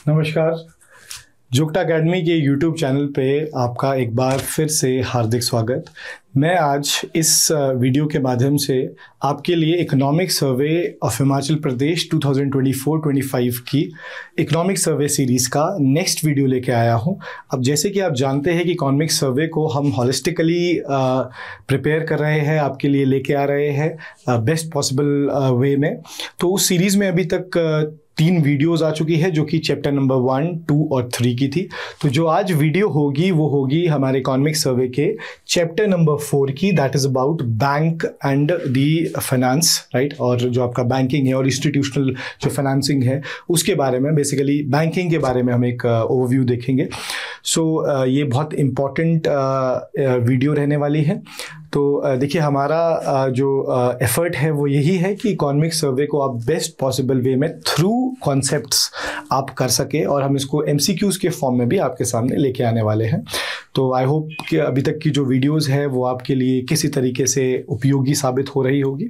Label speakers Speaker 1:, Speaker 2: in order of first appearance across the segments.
Speaker 1: नमस्कार। जुगटा अकेडमी के YouTube channel पे आपका एक बार फिर से हार्दिक स्वागत। मैं आज इस वीडियो के माध्यम से आपके लिए economic survey of Himachal Pradesh 2024-25 की इकोनॉमिक सर्वे सीरीज़ का नेक्स्ट वीडियो लेके आया हूं। अब जैसे कि आप जानते हैं कि इकोनॉमिक सर्वे को हम हॉलिस्टिकली प्रिपेयर कर रहे हैं, आपके लिए लेके आ रहे हैं बेस्ट पॉसिबल वे में। तो उस सीरीज़ में अभी तक 3 वीडियोस आ चुकी है जो कि चैप्टर नंबर 1, 2 और 3 की थी। तो जो आज वीडियो होगी वो होगी हमारे इकोनॉमिक सर्वे के चैप्टर नंबर 4 की, that is about bank and the finance, right. और जो आपका बैंकिंग है और इंस्टीट्यूशनल जो फाइनेंसिंग है उसके बारे में, बेसिकली बैंकिंग के बारे में हम एक ओवरव्यू देखेंगे। सो ये बहुत इम्पॉर्टेंट वीडियो रहने वाली है। तो देखिए, हमारा जो एफर्ट है वो यही है कि इकोनॉमिक सर्वे को आप बेस्ट पॉसिबल वे में थ्रू कॉन्सेप्ट्स आप कर सके, और हम इसको एमसीक्यूज़ के फॉर्म में भी आपके सामने लेके आने वाले हैं। तो आई होप कि अभी तक की जो वीडियोस है वो आपके लिए किसी तरीके से उपयोगी साबित हो रही होगी।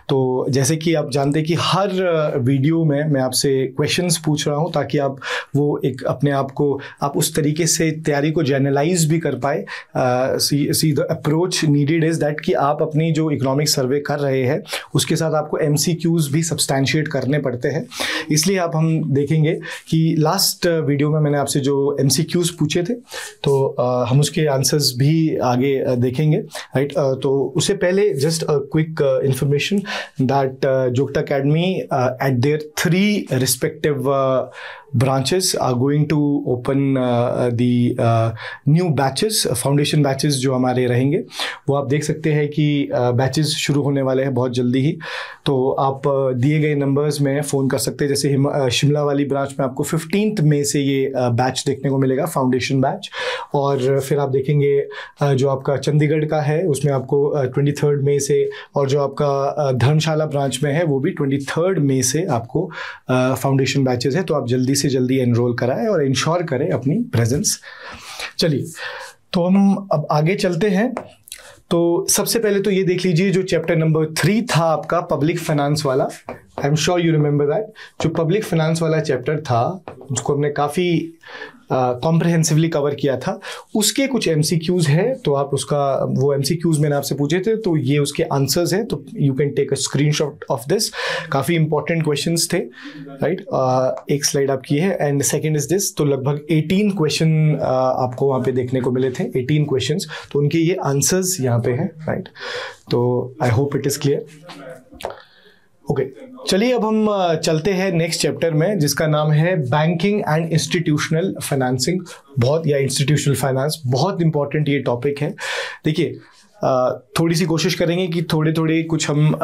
Speaker 1: तो जैसे कि आप जानते हैं कि हर वीडियो में मैं आपसे क्वेश्चंस पूछ रहा हूँ ताकि आप वो एक अपने आप को आप उस तरीके से तैयारी को जर्नलाइज भी कर पाए। See the approach needed is that कि आप अपनी जो इकोनॉमिक सर्वे कर रहे हैं उसके साथ आपको एमसीक्यूज़ भी सब्सटैंशिएट करने पड़ते हैं। इसलिए आप हम देखेंगे कि लास्ट वीडियो में मैंने आपसे जो एमसीक्यूज़ पूछे थे तो हम उसके आंसर्स भी आगे देखेंगे, राइट। तो उससे पहले just a quick information that जुगटा academy at their 3 respective branches are going to open the new batches, foundation batches जो हमारे रहेंगे वो आप देख सकते हैं कि बैचेस शुरू होने वाले हैं बहुत जल्दी ही। तो आप दिए गए नंबर्स में फ़ोन कर सकते हैं। जैसे शिमला वाली ब्रांच में आपको 15 मई से ये बैच देखने को मिलेगा, फाउंडेशन बैच। और फिर आप देखेंगे जो आपका चंडीगढ़ का है उसमें आपको 23 मई से, और जो आपका धर्मशाला ब्रांच में है वो भी 23 मई से आपको फाउंडेशन बैचेस है। तो आप जल्दी से जल्दी एनरोल कराएं और इंश्योर करें अपनी प्रेजेंस। चलिए, तो हम अब आगे चलते हैं। तो सबसे पहले तो ये देख लीजिए, जो चैप्टर नंबर 3 था आपका पब्लिक फाइनेंस वाला, I am sure you remember that. जो पब्लिक फाइनेंस वाला चैप्टर था जिसको हमने काफ़ी कॉम्प्रहेंसिवली कवर किया था, उसके कुछ एमसीक्यूज़ है। तो आप उसका वो एमसीक्यूज़ मैंने आपसे पूछे थे तो ये उसके आंसर्स हैं। तो you can take a screenshot of this. काफ़ी इंपॉर्टेंट क्वेश्चंस थे, राइट। एक स्लाइड आपकी है एंड सेकंड इज दिस। तो लगभग 18 क्वेश्चन आपको वहाँ पे देखने को मिले थे, 18 क्वेश्चंस। तो उनके ये आंसर्स यहाँ पे हैं, राइट। तो आई hope it is clear. Okay, चलिए अब हम चलते हैं नेक्स्ट चैप्टर में जिसका नाम है बैंकिंग एंड इंस्टीट्यूशनल फाइनेंसिंग। बहुत या इंस्टीट्यूशनल फाइनेंस बहुत इंपॉर्टेंट ये टॉपिक है। देखिए, थोड़ी सी कोशिश करेंगे कि थोड़े थोड़े कुछ हम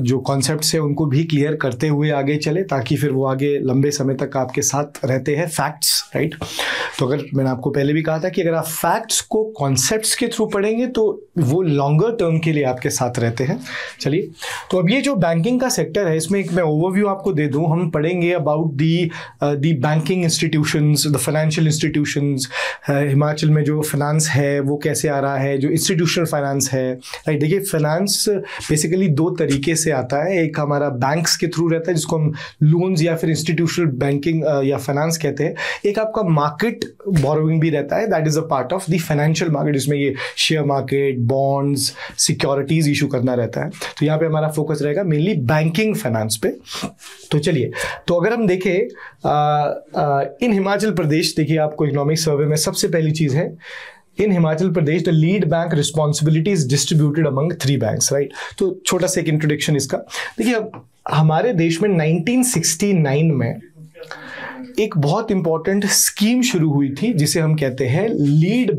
Speaker 1: जो कॉन्सेप्ट्स हैं उनको भी क्लियर करते हुए आगे चले, ताकि फिर वो आगे लंबे समय तक आपके साथ रहते हैं फैक्ट्स, राइट। तो अगर मैंने आपको पहले भी कहा था कि अगर आप फैक्ट्स को कॉन्सेप्ट्स के थ्रू पढ़ेंगे तो वो लॉन्गर टर्म के लिए आपके साथ रहते हैं। चलिए, तो अब ये जो बैंकिंग का सेक्टर है इसमें एक मैं ओवरव्यू आपको दे दूं। हम पढ़ेंगे about the banking institutions, the financial institutions. Himachal में जो फाइनेंस है वो कैसे आ रहा है, जो इंस्टीट्यूशनल फाइनेंस है, राइट। देखिए, फाइनेंस बेसिकली 2 तरीके से आता है। एक हमारा बैंक्स के थ्रू रहता है जिसको हम लोन्स या फिर इंस्टीट्यूशनल बैंकिंग या फाइनेंस कहते हैं। एक आपका मार्केट बोरोइंग भी रहता है, that is a part of the financial market, जिसमें ये share market, bonds, securities issue करना रहता है। तो यहाँ पे हमारा फोकस रहेगा मेनली बैंकिंग फाइनेंस पे। तो चलिए, तो अगर हम देखें इन हिमाचल प्रदेश, देखिए आपको इकोनॉमिक सर्वे में सबसे पहली चीज है, in Himachal Pradesh the lead bank responsibility is distributed among 3 banks, right. तो छोटा सा एक इंट्रोडक्शन इसका। देखिए, अब हमारे देश में 1969 में एक बहुत इंपॉर्टेंट स्कीम शुरू हुई थी जिसे हम कहते हैं लीड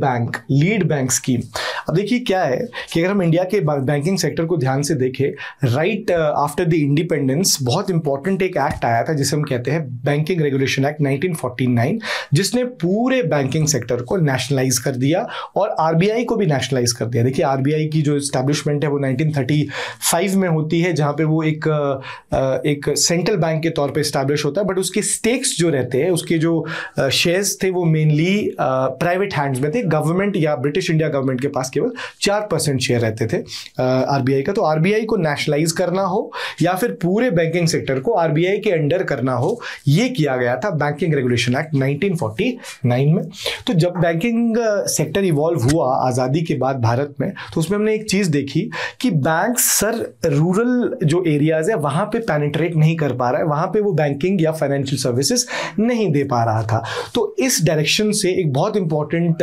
Speaker 1: बैंक स्कीम। अब देखिए क्या है कि अगर हम इंडिया के बैंकिंग सेक्टर को ध्यान से देखें, राइट आफ्टर द इंडिपेंडेंस बहुत इंपॉर्टेंट एक एक्ट आया था जिसे हम कहते हैं बैंकिंग रेगुलेशन एक्ट 1949, जिसने पूरे बैंकिंग सेक्टर को नेशनलाइज कर दिया और आरबीआई को भी नेशनलाइज कर दिया। देखिए, आरबीआई की जो एस्टैब्लिशमेंट है वो 1935 में होती है, जहाँ पे वो एक सेंट्रल बैंक के तौर पे एस्टैब्लिश होता है, बट उसके स्टेक्स जो रहते हैं, उसके जो शेयर्स थे वो मेनली प्राइवेट हैंड्स में थे, गवर्नमेंट या ब्रिटिश इंडिया गवर्नमेंट के पास केवल 4% शेयर रहते थे आरबीआई का। तो आरबीआई को नेशनलाइज करना हो या फिर पूरे बैंकिंग सेक्टर को आरबीआई के अंडर करना हो, ये किया गया था बैंकिंग रेगुलेशन एक्ट 1949 में। तो जब बैंकिंग सेक्टर इवॉल्व हुआ आज़ादी के बाद भारत में, तो उसमें हमने एक चीज़ देखी कि बैंक सर रूरल जो एरियाज है वहाँ पे पेनिट्रेट नहीं कर पा रहा है, वहाँ पे वो बैंकिंग या फाइनेंशियल सर्विसेज नहीं दे पा रहा था। तो इस डायरेक्शन से एक बहुत इंपॉर्टेंट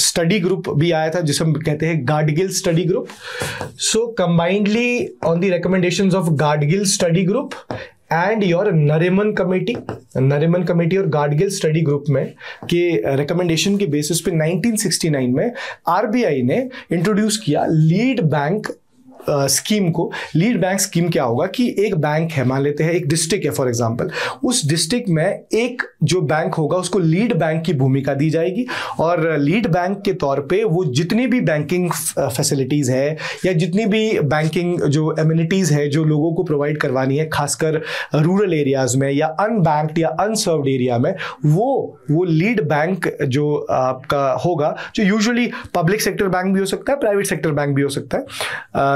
Speaker 1: स्टडी ग्रुप भी आया था जिसे हम कहते हैं Gadgil study group. So combinedly on the recommendations of Gadgil study group and your Nariman committee और गाडगिल स्टडी ग्रुप में के रिकमेंडेशन के बेसिस पे 1969 में आरबीआई ने इंट्रोड्यूस किया लीड बैंक स्कीम को। लीड बैंक स्कीम क्या होगा कि एक बैंक है, मान लेते हैं एक डिस्ट्रिक्ट है फॉर एग्जांपल, उस डिस्ट्रिक्ट में एक जो बैंक होगा उसको लीड बैंक की भूमिका दी जाएगी और लीड बैंक के तौर पे वो जितनी भी बैंकिंग फैसिलिटीज है या जितनी भी बैंकिंग जो एमिनिटीज है जो लोगों को प्रोवाइड करवानी है, खासकर रूरल एरियाज में या अनबैंक्ड या अनसर्व्ड एरिया में, वो लीड बैंक जो आपका होगा, जो यूजुअली पब्लिक सेक्टर बैंक भी हो सकता है, प्राइवेट सेक्टर बैंक भी हो सकता है,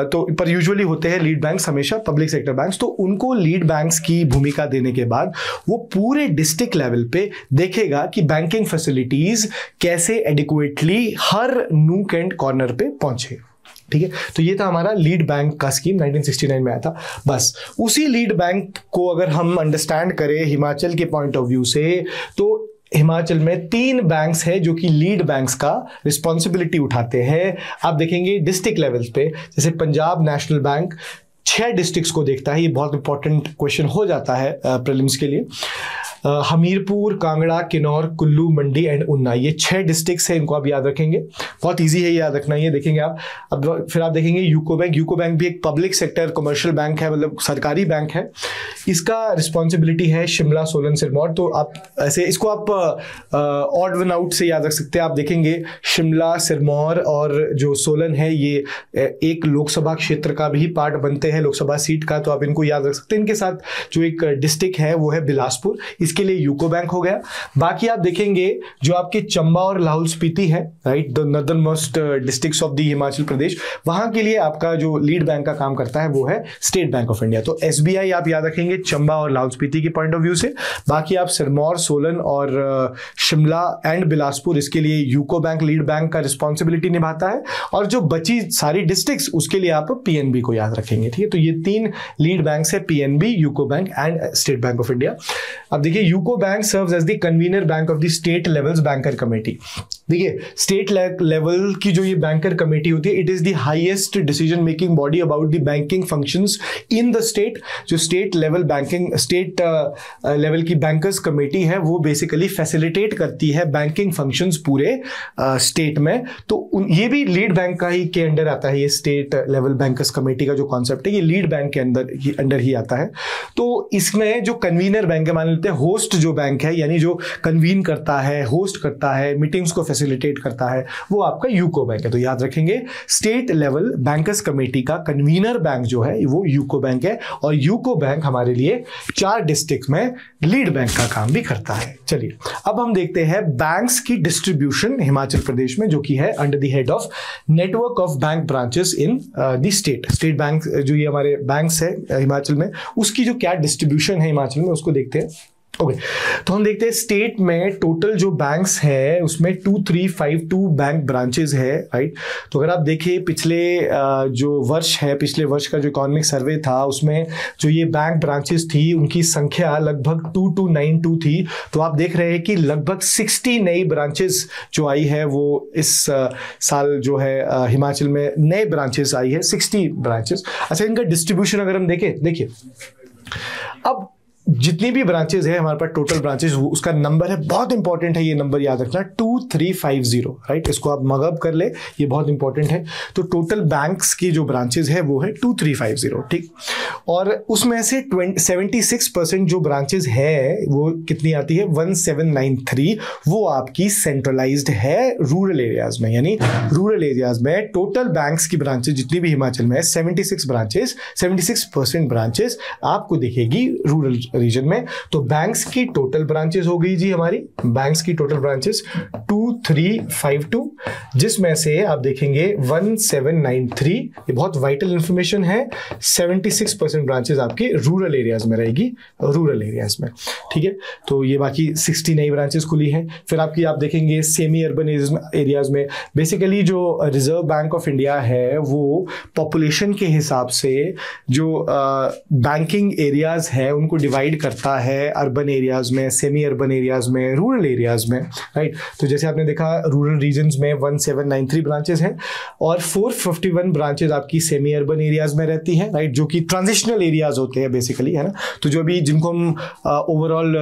Speaker 1: तो पर यूजुअली होते हैं लीड बैंक्स हमेशा पब्लिक सेक्टर बैंक्स। तो उनको लीड बैंक्स की भूमिका देने के बाद वो पूरे डिस्ट्रिक्ट लेवल पे देखेगा कि बैंकिंग फैसिलिटीज कैसे adequately her nook and corner पे पहुंचे। ठीक है, तो ये था हमारा लीड बैंक का स्कीम 1969 में आया था। बस उसी लीड बैंक को अगर हम अंडरस्टैंड करें हिमाचल के पॉइंट ऑफ व्यू से, तो हिमाचल में 3 बैंक्स है जो कि लीड बैंक्स का रिस्पॉन्सिबिलिटी उठाते हैं। आप देखेंगे डिस्ट्रिक्ट लेवल्स पे, जैसे पंजाब नेशनल बैंक 6 डिस्ट्रिक्ट्स को देखता है। ये बहुत इंपॉर्टेंट क्वेश्चन हो जाता है प्रीलिम्स के लिए। हमीरपुर, कांगड़ा, किन्नौर, कुल्लू, मंडी एंड उन्ना, ये 6 डिस्ट्रिक्ट्स हैं, इनको आप याद रखेंगे, बहुत इजी है याद रखना। ये देखेंगे आप। अब फिर आप देखेंगे यूको बैंक। यूको बैंक भी एक पब्लिक सेक्टर कमर्शियल बैंक है, मतलब सरकारी बैंक है। इसका रिस्पॉन्सिबिलिटी है शिमला, सोलन, सिरमौर। तो आप ऐसे इसको आप ऑड वन आउट से याद रख सकते हैं। आप देखेंगे शिमला, सिरमौर और जो सोलन है ये एक लोकसभा क्षेत्र का भी पार्ट बनते हैं, लोकसभा सीट का, तो आप इनको याद रख सकते हैं। इनके साथ जो एक डिस्ट्रिक्ट है वो है बिलासपुर, इसके लिए यूको बैंक हो गया। बाकी आप देखेंगे जो आपके चंबा और लाहौल स्पीति है, right, the northern most districts of the Himachal Pradesh, वहां के लिए आपका जो लीड बैंक का काम करता है वो है स्टेट बैंक ऑफ इंडिया। तो एसबीआई आप याद रखेंगे चंबा और लाहौल स्पीति के पॉइंट ऑफ व्यू से। बाकी आप सिरमौर, सोलन और शिमला एंड बिलासपुर, इसके लिए यूको बैंक लीड बैंक का रिस्पॉन्सिबिलिटी निभाता है। और जो बची सारी डिस्ट्रिक्ट्स उसके लिए आप पीएनबी को याद रखेंगे। ठीक है, तो ये 3 लीड बैंक्स है, PNB, UCO bank and state bank of India. अब देखिए UCO bank serves as the convener bank of the state levels banker committee. देखिए स्टेट लेवल की जो ये बैंकर कमेटी होती है, it is the highest decision making body about the banking functions in the state. जो state level banking state level की bankers committee है वो बेसिकली फैसिलिटेट करती है बैंकिंग फंक्शंस पूरे स्टेट में। तो ये भी लीड बैंक का ही के अंडर आता है। ये स्टेट लेवल बैंकर्स कमेटी का जो कॉन्सेप्ट है ये लीड बैंक के अंडर ही आता है। तो इसमें जो कन्वीनर बैंक है, मान लेते हैं होस्ट जो बैंक है, यानी जो कन्वीन करता है, होस्ट करता है, मीटिंग्स को फैसिलिटेट करता है, वो आपका यूको बैंक है। तो याद रखेंगे स्टेट लेवल बैंकर्स कमेटी का कन्वीनर बैंक जो है वो यूको बैंक है। और यूको बैंक हमारे लिए 4 डिस्ट्रिक्ट में लीड बैंक का काम भी करता है। चलिए अब हम देखते हैं बैंक्स की डिस्ट्रीब्यूशन हिमाचल प्रदेश में, जो कि है under the head of network of bank branches in the state. State bank जो ये हमारे बैंक्स है हिमाचल में, उसकी जो क्या डिस्ट्रीब्यूशन है हिमाचल में उसको देखते हैं। ओके, तो हम देखते हैं स्टेट में टोटल जो बैंक्स है उसमें 2352 बैंक ब्रांचेस है, राइट। तो अगर आप देखें पिछले जो वर्ष है, पिछले वर्ष का जो इकोनॉमिक सर्वे था उसमें जो ये बैंक ब्रांचेस थी उनकी संख्या लगभग 2292 थी। तो आप देख रहे हैं कि लगभग 60 नई ब्रांचेस जो आई है वो इस साल जो है हिमाचल में नए ब्रांचेस आई है, 60 ब्रांचेस। अच्छा, इनका डिस्ट्रीब्यूशन अगर हम देखें, देखिए अब जितनी भी ब्रांचेस है हमारे पास टोटल ब्रांचेस, उसका नंबर है, बहुत इंपॉर्टेंट है ये नंबर याद रखना, 2350, राइट। इसको आप मगअप कर ले, ये बहुत इंपॉर्टेंट है। तो टोटल बैंक्स की जो ब्रांचेस है वो है 2350, ठीक। और उसमें से 76% जो ब्रांचेस है वो कितनी आती है, 1793, वो आपकी सेंट्रलाइज्ड है रूरल एरियाज में। यानी रूरल एरियाज में टोटल बैंक्स की ब्रांचेस जितनी भी हिमाचल में है 76 ब्रांचेस, 76% ब्रांचेस आपको दिखेगी रूरल रीजन में। तो बैंक्स की टोटल ब्रांचेस हो गई जी हमारी, बैंक्स की टोटल ब्रांचेस 2352 जिसमें से आप देखेंगे 1793, ये बहुत वाइटल इंफॉर्मेशन है, 76% ब्रांचेस आपके रूरल एरियाज में रहेगी, रूरल एरियाज में, ठीक है। तो ये बाकी 60 नई ब्रांचेस खुली हैं। फिर आप देखेंगे सेमी अर्बन एरियाज में बेसिकली जो रिजर्व बैंक ऑफ इंडिया है वो पॉपुलेशन के हिसाब से जो बैंकिंग एरियाज है उनको डिवाइड करता है, अर्बन एरियाज में, सेमी अर्बन एरियाज में, रूरल एरियाज में, राइट। तो जैसे आपने देखा रूरल रीजन्स में 1793 ब्रांचेस हैं और 451 ब्रांचेस आपकी सेमी अर्बन एरियाज में रहती हैं, राइट, जो कि ट्रांजिशनल एरियाज होते हैं बेसिकली, है ना। तो जो अभी जिनको हम ओवरऑल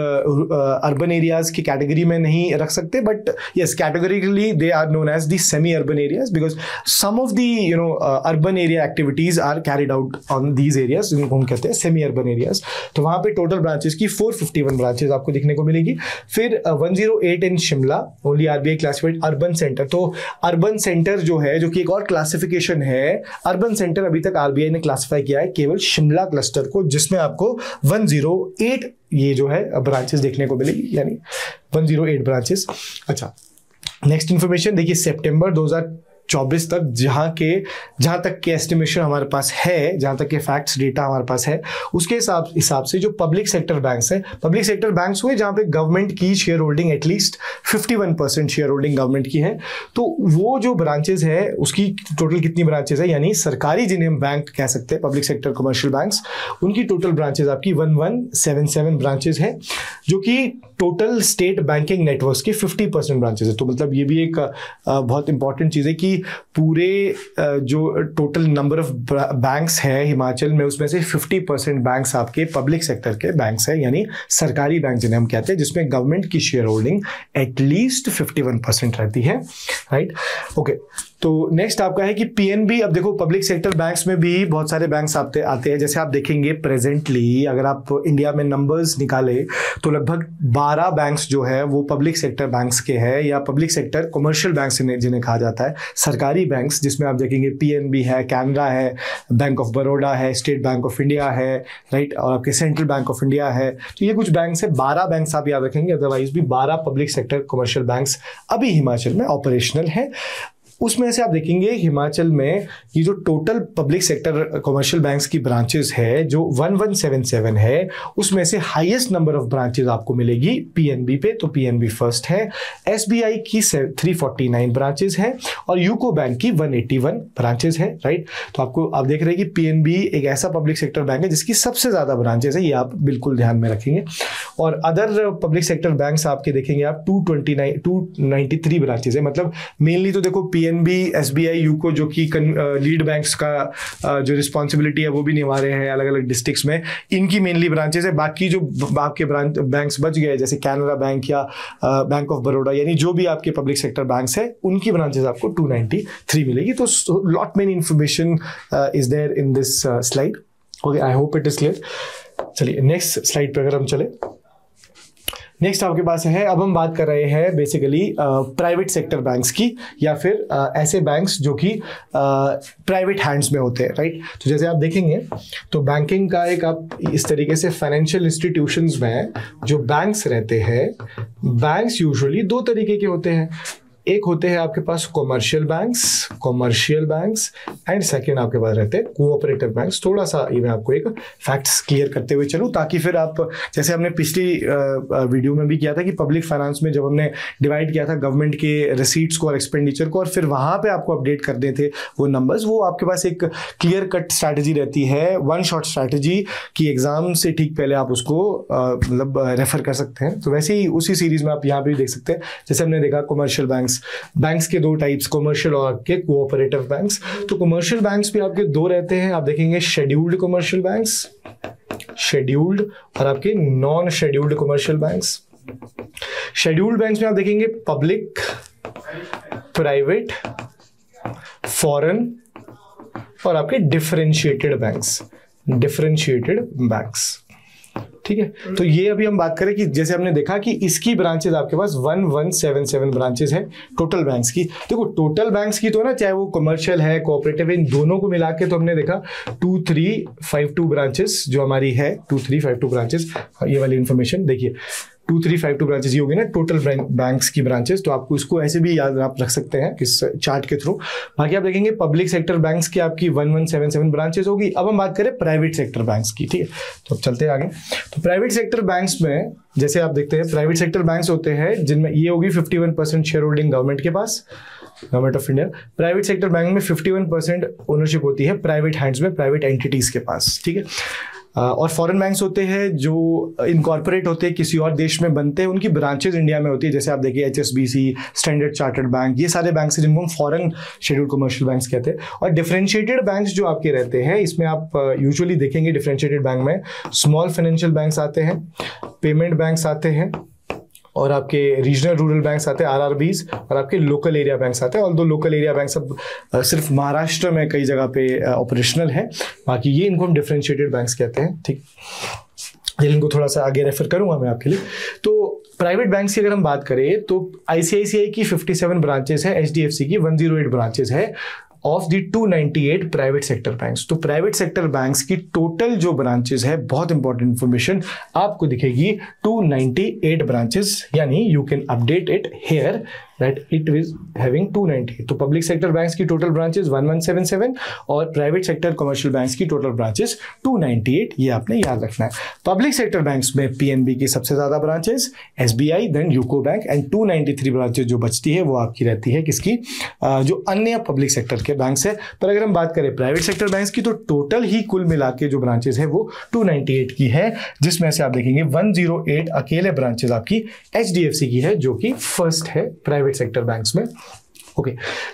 Speaker 1: अर्बन एरियाज की कैटेगरी में नहीं रख सकते, but yes categorically they are known as the semi urban areas because some of the urban area activities are carried out on these areas, जिनको हम कहते हैं सेमी अर्बन एरियाज। तो वहां पे टोटल ब्रांचेस की 451 ब्रांचेस आपको देखने को मिलेगी। फिर 108 in Shimla, only RBI classified urban centre. तो अर्बन सेंटर जो है, जो कि एक और क्लासिफिकेशन है, अर्बन सेंटर अभी तक आरबीआई ने क्लासिफाई किया है केवल शिमला क्लस्टर को, जिसमें आपको 108 ये जो है ब्रांचेस देखने को मिलेगी, यानी 108 ब्रांचेस। अच्छा, नेक्स्ट इंफॉर्मेशन देखिए, सितंबर 2024 तक जहां तक के एस्टिमेशन हमारे पास है, जहां तक के फैक्ट्स डेटा हमारे पास है, उसके हिसाब से जो पब्लिक सेक्टर बैंक्स हैं, पब्लिक सेक्टर बैंक्स हुए जहां पे गवर्नमेंट की share holding at least 51% share holding government की है, तो वो जो ब्रांचेस है उसकी टोटल कितनी ब्रांचेस है, यानी सरकारी जिन्हें हम बैंक कह सकते हैं, पब्लिक सेक्टर कमर्शियल बैंक्स, उनकी टोटल ब्रांचेस आपकी 1177 ब्रांचेस है, जो कि टोटल स्टेट बैंकिंग नेटवर्क्स के 50% ब्रांचेस है। तो मतलब ये भी एक बहुत इंपॉर्टेंट चीज़ है कि पूरे जो टोटल नंबर ऑफ बैंक्स है हिमाचल में, उसमें से 50% बैंक्स आपके पब्लिक सेक्टर के बैंक्स है, यानी सरकारी बैंक जिन्हें हम कहते हैं, जिसमें गवर्नमेंट की शेयर होल्डिंग एटलीस्ट 51% रहती है, राइट। ओके, तो नेक्स्ट आपका है कि पीएनबी। अब देखो पब्लिक सेक्टर बैंक्स में भी बहुत सारे बैंक्स आते हैं, जैसे आप देखेंगे प्रेजेंटली अगर आप इंडिया में नंबर्स निकाले तो लगभग 12 बैंक्स जो है वो पब्लिक सेक्टर बैंक्स के हैं, या पब्लिक सेक्टर कमर्शियल बैंक्स जिन्हें कहा जाता है, सरकारी बैंक्स, जिसमें आप देखेंगे पीएनबी है, कैनरा है, बैंक ऑफ बड़ौदा है, स्टेट बैंक ऑफ इंडिया है, राइट, और आपके सेंट्रल बैंक ऑफ इंडिया है। तो ये कुछ बैंक्स है, 12 बैंक्स आप याद रखेंगे, अदरवाइज भी 12 पब्लिक सेक्टर कमर्शियल बैंक्स अभी हिमाचल में ऑपरेशनल है। उसमें से आप देखेंगे हिमाचल में ये जो total public sector commercial banks की ब्रांचेस है जो 1177 है, उसमें से हाईएस्ट नंबर ऑफ ब्रांचेस आपको मिलेगी पीएनबी पे, तो पीएनबी फर्स्ट है। एसबीआई की 349 ब्रांचेस है और यूको बैंक की 181 ब्रांचेस है, राइट। तो आप देख रहे हैं कि पीएनबी एक ऐसा पब्लिक सेक्टर बैंक है जिसकी सबसे ज्यादा ब्रांचेस है, ये आप बिल्कुल ध्यान में रखेंगे। और अदर पब्लिक सेक्टर बैंक्स आपके देखेंगे आप 293 ब्रांचेस है। मतलब मेनली तो देखो पीएनबी, एसबीआई, यूको जो कि लीड बैंक्स का जो रिस्पॉन्सिबिलिटी है वो भी निभा रहे हैं अलग अलग डिस्ट्रिक्ट्स में, इनकी मेनली ब्रांचेस है। बाकी जो आपके बैंक्स बच गए जैसे कैनरा बैंक या बैंक ऑफ बड़ौदा, यानी जो भी आपके पब्लिक सेक्टर बैंक्स है उनकी ब्रांचेस आपको 293 मिलेगी। तो lot many information is there in this slide. Okay, I hope it is clear. चलिए नेक्स्ट स्लाइड पे अगर हम चले, नेक्स्ट आपके पास है, अब हम बात कर रहे हैं बेसिकली प्राइवेट सेक्टर बैंक्स की, या फिर ऐसे बैंक्स जो कि प्राइवेट हैंड्स में होते हैं, राइट। तो जैसे आप देखेंगे तो बैंकिंग का एक आप इस तरीके से फाइनेंशियल इंस्टीट्यूशंस में जो बैंक्स रहते हैं, बैंक्स यूजुअली दो तरीके के होते हैं। एक होते हैं आपके पास कमर्शियल बैंक्स एंड सेकंड आपके पास रहते हैं कोऑपरेटिव बैंक्स। थोड़ा सा ये मैं आपको एक फैक्ट्स क्लियर करते हुए चलूं ताकि फिर आप, जैसे हमने पिछली वीडियो में भी किया था कि पब्लिक फाइनेंस में जब हमने डिवाइड किया था गवर्नमेंट के रिसीट्स को और एक्सपेंडिचर को, और फिर वहां पे आपको अपडेट कर देते थे वो नंबर्स, वो आपके पास एक क्लियर कट स्ट्रैटेजी रहती है, वन शॉट स्ट्रैटेजी की एग्जाम से ठीक पहले आप उसको मतलब रेफर कर सकते हैं। तो वैसे ही उसी सीरीज में आप यहाँ पे भी देख सकते हैं, जैसे हमने देखा कमर्शियल बैंक्स के दो टाइप्स, कमर्शियल और आपके कोऑपरेटिव बैंक्स। तो कमर्शियल बैंक्स भी आपके दो रहते हैं, आप देखेंगे शेड्यूल्ड कमर्शियल बैंक्स, शेड्यूल्ड, और आपके non scheduled commercial banks. Scheduled banks में आप देखेंगे पब्लिक, प्राइवेट, फॉरेन और आपके डिफरेंशिएटेड बैंक्स, ठीक है। तो ये अभी हम बात करें कि जैसे हमने देखा कि इसकी ब्रांचेस आपके पास 1177 ब्रांचेस है टोटल बैंक्स की। देखो टोटल बैंक्स की तो ना, चाहे वो कमर्शियल है कोऑपरेटिव है, इन दोनों को मिला के तो हमने देखा 2352 ब्रांचेस जो हमारी है, 2352 ब्रांचेस। ये वाली इंफॉर्मेशन देखिए, 2352 ब्रांचेस, ये होगी ना टोटल बैंक्स की ब्रांचेस, तो आपको इसको ऐसे भी याद आप रख सकते हैं इस चार्ट के थ्रू। बाकी आप देखेंगे पब्लिक सेक्टर बैंक्स की आपकी 1177 ब्रांचेस होगी। अब हम बात करें प्राइवेट सेक्टर बैंक्स की, ठीक है, तो अब चलते हैं आगे। तो प्राइवेट सेक्टर बैंक्स में जैसे आप देखते हैं प्राइवेट सेक्टर बैंक्स होते हैं जिनमें ये होगी 51% शेयर होल्डिंग गवर्नमेंट के पास, government of India. Private sector bank में 51% ओनरशिप होती है प्राइवेट हैंड्स में, प्राइवेट एंटिटीज के पास, ठीक है। और फॉरेन बैंक्स होते हैं जो इनकॉर्पोरेट होते हैं, किसी और देश में बनते हैं, उनकी ब्रांचेज इंडिया में होती है। जैसे आप देखिए HSBC, स्टैंडर्ड चार्टर्ड बैंक, ये सारे बैंक्स हैं जिनको हम फॉरेन शेड्यूल्ड कमर्शियल बैंक्स कहते हैं। और डिफरेंशिएटेड बैंक्स जो आपके रहते हैं, इसमें आप यूजुअली देखेंगे डिफरेंशिएटेड बैंक में स्मॉल फाइनेंशियल बैंक्स आते हैं, पेमेंट बैंक्स आते हैं, और आपके रीजनल रूरल बैंक्स आते हैं RRBs, और आपके लोकल एरिया बैंक्स आते हैं। ऑल्दो लोकल एरिया बैंक्स अब सिर्फ महाराष्ट्र में कई जगह पे ऑपरेशनल है, बाकी ये इनको हम डिफरेंशिएटेड बैंक्स कहते हैं, ठीक। इनको थोड़ा सा आगे रेफर करूंगा मैं आपके लिए। तो प्राइवेट बैंक्स की अगर हम बात करें तो ICICI की 57 ब्रांचेस है, HDFC की 108 ब्रांचेस है of the 298 private sector banks. तो प्राइवेट सेक्टर बैंक्स की टोटल जो ब्रांचेस है, बहुत इंपॉर्टेंट इंफॉर्मेशन आपको दिखेगी, 298 ब्रांचेस, यानी you can update it here that it is having 298। तो पब्लिक सेक्टर बैंक्स की टोटल ब्रांचेस 1177 और प्राइवेट सेक्टर कमर्शियल बैंक्स की टोटल ब्रांचेस 298, ये आपने याद रखना है। पब्लिक सेक्टर बैंक्स में PNB की सबसे ज्यादा branches, SBI, then UCO bank, and 293 branches जो बचती है वो आपकी रहती है किसकी, जो अन्य पब्लिक सेक्टर के बैंक्स है। पर अगर हम बात करें प्राइवेट सेक्टर बैंक्स की तो टोटल ही कुल मिला के जो ब्रांचेस है वो 298 की है, जिसमें से आप देखेंगे 108 अकेले ब्रांचेस आपकी HDFC की है, जो कि फर्स्ट है प्राइवेट सेक्टर बैंक्स में। ओके,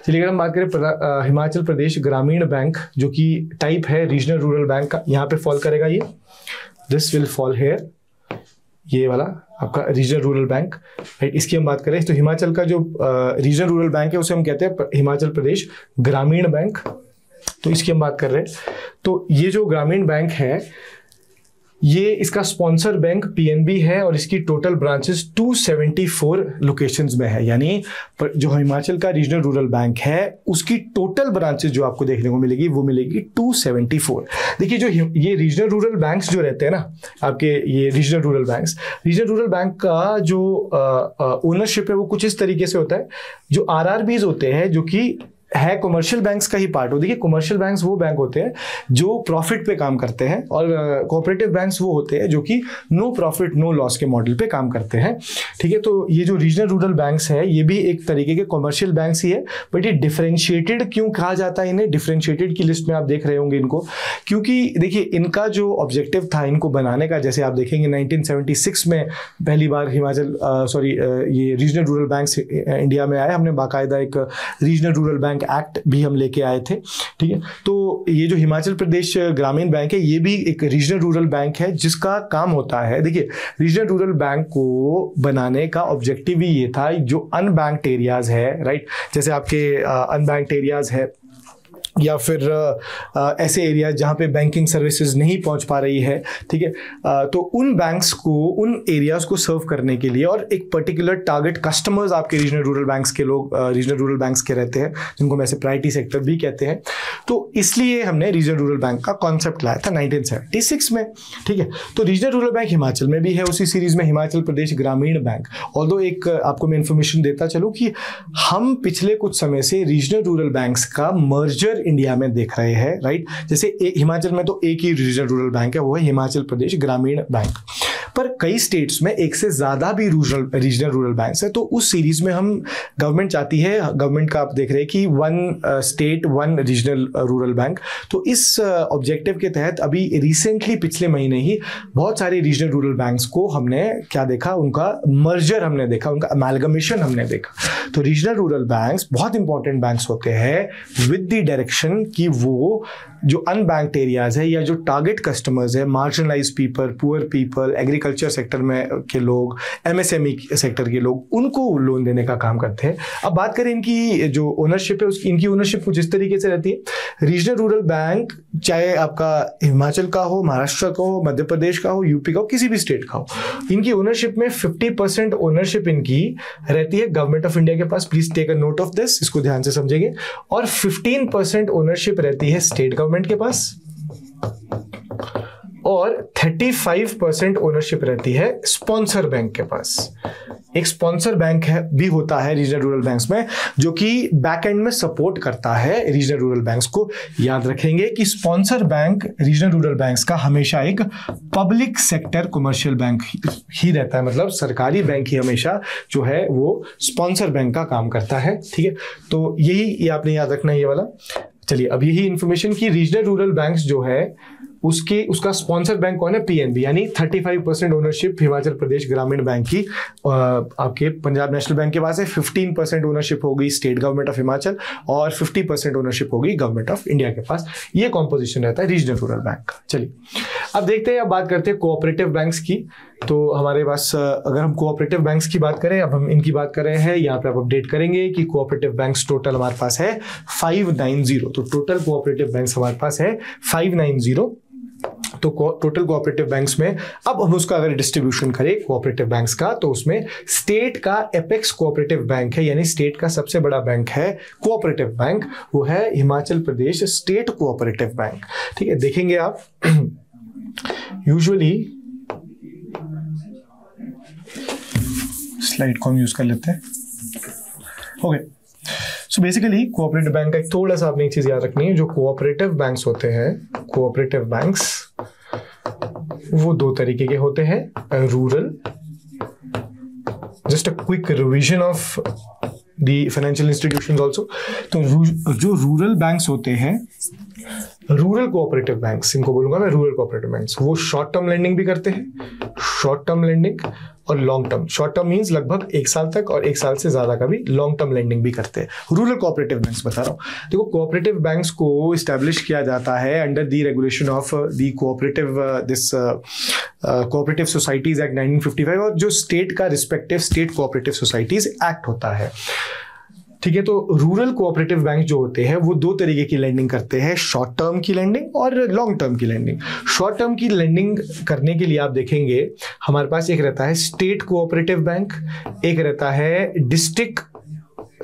Speaker 1: चलिए अगर हम बात करें हिमाचल प्रदेश ग्रामीण बैंक, जो कि टाइप है रीजनल रूरल बैंक का, यहाँ पे फॉल करेगा ये, दिस विल फॉल हेयर, ये वाला आपका रीजनल रूरल बैंक, राइट। इसकी हम बात करें तो हिमाचल का जो रीजनल रूरल बैंक है उसे हम कहते हैं हिमाचल प्रदेश ग्रामीण बैंक, तो इसकी हम बात कर रहे हैं। तो ये जो ग्रामीण बैंक है, ये इसका स्पॉन्सर बैंक PNB है और इसकी टोटल ब्रांचेस 274 लोकेशंस में है, यानी जो हिमाचल का रीजनल रूरल बैंक है उसकी टोटल ब्रांचेस जो आपको देखने को मिलेगी वो मिलेगी 274। देखिए जो ये रीजनल रूरल बैंक्स जो रहते हैं ना आपके, ये रीजनल रूरल बैंक का जो ओनरशिप है वो कुछ इस तरीके से होता है। जो RRBs होते हैं जो कि है कमर्शियल बैंक्स का ही पार्ट हो। देखिए कमर्शियल बैंक्स वो बैंक होते हैं जो प्रॉफिट पे काम करते हैं, और कोऑपरेटिव बैंक्स वो होते हैं जो कि नो प्रॉफिट नो लॉस के मॉडल पे काम करते हैं, ठीक है। तो ये जो रीजनल रूरल बैंक्स है ये भी एक तरीके के कमर्शियल बैंक्स ही है, बट ये डिफरेंशिएटेड क्यों कहा जाता है इन्हें, डिफरेंशिएटेड की लिस्ट में आप देख रहे होंगे इनको, क्योंकि देखिए इनका जो ऑब्जेक्टिव था इनको बनाने का, जैसे आप देखेंगे 1976 में पहली बार ये रीजनल रूरल बैंक्स इंडिया में आए। हमने बाकायदा एक रीजनल रूरल बैंक एक्ट भी हम लेके आए थे, ठीक है। तो ये जो हिमाचल प्रदेश ग्रामीण बैंक है ये भी एक रीजनल रूरल बैंक है, जिसका काम होता है, देखिए रीजनल रूरल बैंक को बनाने का ऑब्जेक्टिव ही ये था, जो अनबैंक्ड एरियाज है, राइट, जैसे आपके अनबैंक्ड एरियाज है या फिर ऐसे एरिया जहाँ पे बैंकिंग सर्विसेज नहीं पहुँच पा रही है, ठीक है, तो उन बैंक्स को, उन एरियाज को सर्व करने के लिए, और एक पर्टिकुलर टारगेट कस्टमर्स आपके रीजनल रूरल बैंक्स के लोग रीजनल रूरल बैंक्स के रहते हैं, जिनको हम ऐसे प्रायोरिटी सेक्टर भी कहते हैं। तो इसलिए हमने रीजनल रूरल बैंक का कॉन्सेप्ट लाया था 1976 में, ठीक है। तो रीजनल रूरल बैंक हिमाचल में भी है, उसी सीरीज में हिमाचल प्रदेश ग्रामीण बैंक। ऑल्दो एक आपको मैं इन्फॉर्मेशन देता चलूँ कि हम पिछले कुछ समय से रीजनल रूरल बैंक्स का मर्जर इंडिया में देख रहे हैं, राइट। जैसे हिमाचल में तो एक ही रीजनल रूरल बैंक है, वो है हिमाचल प्रदेश ग्रामीण बैंक, पर कई स्टेट्स में एक से ज्यादा भी रीजनल रूरल बैंक्स है। तो उस सीरीज में हम गवर्नमेंट चाहती है, गवर्नमेंट का आप देख रहे हैं कि 1 स्टेट 1 रीजनल रूरल बैंक। तो इस ऑब्जेक्टिव के तहत अभी रिसेंटली पिछले महीने ही बहुत सारे रीजनल रूरल बैंक्स को हमने क्या देखा, उनका मर्जर हमने देखा, उनका अमेलगमेशन हमने देखा। तो रीजनल रूरल बैंक्स बहुत इंपॉर्टेंट बैंक्स होते हैं विद द डायरेक्शन कि वो जो अनबैंक्ड एरियाज है या जो टारगेट कस्टमर्स है, marginalised people, poor people, agriculture sector में के लोग, MSME सेक्टर के लोग, उनको लोन देने का काम करते हैं। अब बात करें इनकी जो ओनरशिप है उसकी, इनकी ओनरशिप कुछ इस तरीके से रहती है। रीजनल रूरल बैंक चाहे आपका हिमाचल का हो, महाराष्ट्र का हो, मध्य प्रदेश का हो, यूपी का हो, किसी भी स्टेट का हो, इनकी ओनरशिप में 50% ओनरशिप इनकी रहती है गवर्नमेंट ऑफ इंडिया के पास। Please take a note of this, इसको ध्यान से समझेंगे। और 15% ओनरशिप रहती है स्टेट गवर्नमेंट के पास, और 35% ओनरशिप रहती है स्पॉन्सर बैंक के पास। एक स्पॉन्सर बैंक है भी होता है रीजनल रूरल बैंक्स में, जो कि बैक एंड में सपोर्ट करता है रीजनल रूरल बैंक्स को। याद रखेंगे कि sponsor bank regional rural banks का हमेशा एक पब्लिक सेक्टर कमर्शियल बैंक ही रहता है, मतलब सरकारी बैंक ही हमेशा जो है वो स्पॉन्सर बैंक का काम करता है। ठीक है, तो यही आपने याद रखना है ये वाला। चलिए, अब यही इंफॉर्मेशन की रीजनल रूरल बैंक्स जो है उसका स्पॉन्सर बैंक कौन है? पीएनबी, यानी 35% ओनरशिप हिमाचल प्रदेश ग्रामीण बैंक की आपके पंजाब नेशनल बैंक के पास है। 15% ओनरशिप होगी स्टेट गवर्नमेंट ऑफ हिमाचल और 50% ओनरशिप होगी गवर्नमेंट ऑफ इंडिया के पास। ये कॉम्पोजिशन रहता है रीजनल रूरल बैंक का। चलिए, अब देखते हैं, अब बात करते हैं कोऑपरेटिव बैंक्स की। तो हमारे पास अगर हम कोऑपरेटिव बैंक्स की बात करें, अब हम इनकी बात कर रहे हैं, यहाँ पे आप अपडेट करेंगे कि कोऑपरेटिव बैंक्स टोटल हमारे पास है 590। तो टोटल कोऑपरेटिव बैंक्स हमारे पास है 590। तो टोटल कोऑपरेटिव बैंक्स में अब हम उसका अगर डिस्ट्रीब्यूशन करें कोऑपरेटिव बैंक्स का, तो उसमें स्टेट का एपेक्स कोऑपरेटिव बैंक है, यानी स्टेट का सबसे बड़ा बैंक है कोऑपरेटिव बैंक, वो है Himachal Pradesh state cooperative bank. ठीक है, देखेंगे आप यूजुअली स्लाइड को हम यूज कर लेते हैं। Okay, so basically cooperative bank का एक थोड़ा सा आपने एक चीज याद रखनी है, जो कोऑपरेटिव बैंक्स होते हैं, कोऑपरेटिव बैंक्स वो दो तरीके के होते हैं, rural, just a quick revision of the financial institutions also. तो जो रूरल बैंक्स होते हैं, रूरल कोऑपरेटिव बैंक्स, इनको बोलूंगा मैं रूरल कोऑपरेटिव बैंक्स, वो शॉर्ट टर्म लेंडिंग भी करते हैं, शॉर्ट टर्म लेंडिंग और long term. Short term means लगभग 1 साल तक और 1 साल से ज्यादा का भी लॉन्ग टर्म लेंडिंग भी करते हैं। रूरल कोऑपरेटिव बैंक्स बता रहा हूँ। देखो, कोऑपरेटिव बैंक्स को इस्टेब्लिश किया जाता है under the regulation of the cooperative societies act 1955 और जो स्टेट का respective state cooperative societies act होता है। ठीक है, तो रूरल कोऑपरेटिव बैंक जो होते हैं वो दो तरीके की लेंडिंग करते हैं, शॉर्ट टर्म की लेंडिंग और लॉन्ग टर्म की लेंडिंग। शॉर्ट टर्म की लेंडिंग करने के लिए आप देखेंगे हमारे पास एक रहता है स्टेट कोऑपरेटिव बैंक, एक रहता है डिस्ट्रिक्ट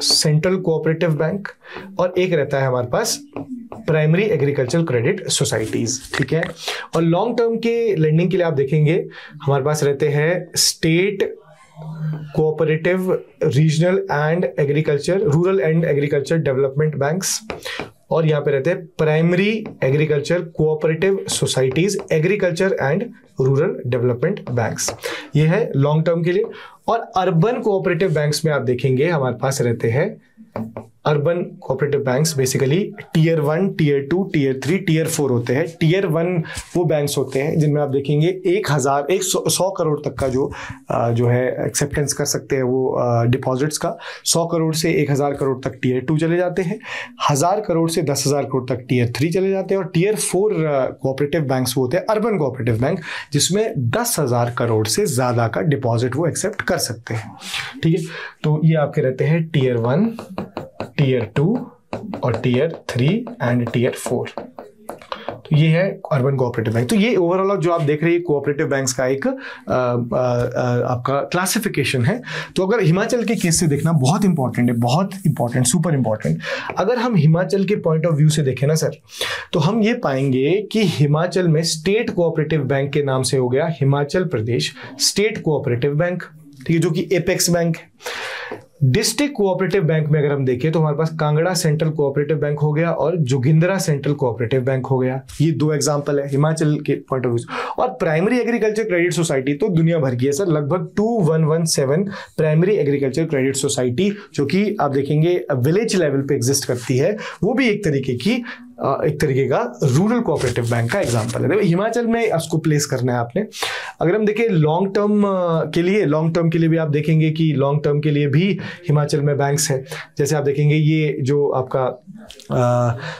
Speaker 1: सेंट्रल कोऑपरेटिव बैंक और एक रहता है हमारे पास प्राइमरी एग्रीकल्चर क्रेडिट सोसाइटीज। ठीक है, और लॉन्ग टर्म के लेंडिंग के लिए आप देखेंगे हमारे पास रहते हैं state cooperative regional and agriculture, rural and agriculture development banks, और यहाँ पे रहते हैं primary agriculture cooperative societies, agriculture and rural development banks. ये है लॉन्ग टर्म के लिए। और अर्बन कोऑपरेटिव बैंक्स में आप देखेंगे हमारे पास रहते हैं urban cooperative banks, basically tier 1, tier 2, tier 3, tier 4 होते हैं। टीयर 1 वो बैंक्स होते हैं जिनमें आप देखेंगे 100 करोड़ तक का जो है एक्सेप्टेंस कर सकते हैं वो डिपॉजिट्स का। 100 करोड़ से 1000 करोड़ तक टीयर 2 चले जाते हैं, 1000 करोड़ से 10,000 करोड़ तक टीयर 3 चले जाते हैं, और टीयर 4 कोऑपरेटिव बैंक्स वो होते हैं अर्बन कोऑपरेटिव बैंक, जिसमें 10,000 करोड़ से ज़्यादा का डिपॉजिट वो एक्सेप्ट कर सकते हैं। ठीक है, तो ये आपके रहते हैं टीयर 1, टीयर 2 और टीयर 3 एंड टीयर 4। तो ये है अर्बन कोऑपरेटिव बैंक। तो ये ओवरऑल जो आप देख रहे हैं कोऑपरेटिव बैंक्स का एक आपका क्लासिफिकेशन है। तो अगर हिमाचल के केस से देखना बहुत इंपॉर्टेंट है, बहुत इंपॉर्टेंट, सुपर इंपॉर्टेंट। अगर हम हिमाचल के पॉइंट ऑफ व्यू से देखें ना सर, तो हम ये पाएंगे कि हिमाचल में स्टेट कोऑपरेटिव बैंक के नाम से हो गया Himachal Pradesh state cooperative bank, ठीक है, जो कि एपेक्स बैंक है। डिस्ट्रिक्ट कोऑपरेटिव बैंक में अगर हम देखें तो हमारे पास कांगड़ा सेंट्रल कोऑपरेटिव बैंक हो गया और जोगिंद्रा सेंट्रल कोऑपरेटिव बैंक हो गया। ये 2 एग्जांपल है हिमाचल के पॉइंट ऑफ व्यू। और प्राइमरी एग्रीकल्चर क्रेडिट सोसाइटी तो दुनिया भर की है सर, लगभग 2117 प्राइमरी एग्रीकल्चर क्रेडिट सोसाइटी, जो कि आप देखेंगे विलेज लेवल पे एग्जिस्ट करती है, वो भी एक तरीके का रूरल कोऑपरेटिव बैंक का एग्जांपल है। देखो हिमाचल में उसको प्लेस करना है आपने। अगर हम देखें लॉन्ग टर्म के लिए भी आप देखेंगे कि लॉन्ग टर्म के लिए भी हिमाचल में बैंक्स है। जैसे आप देखेंगे ये जो आपका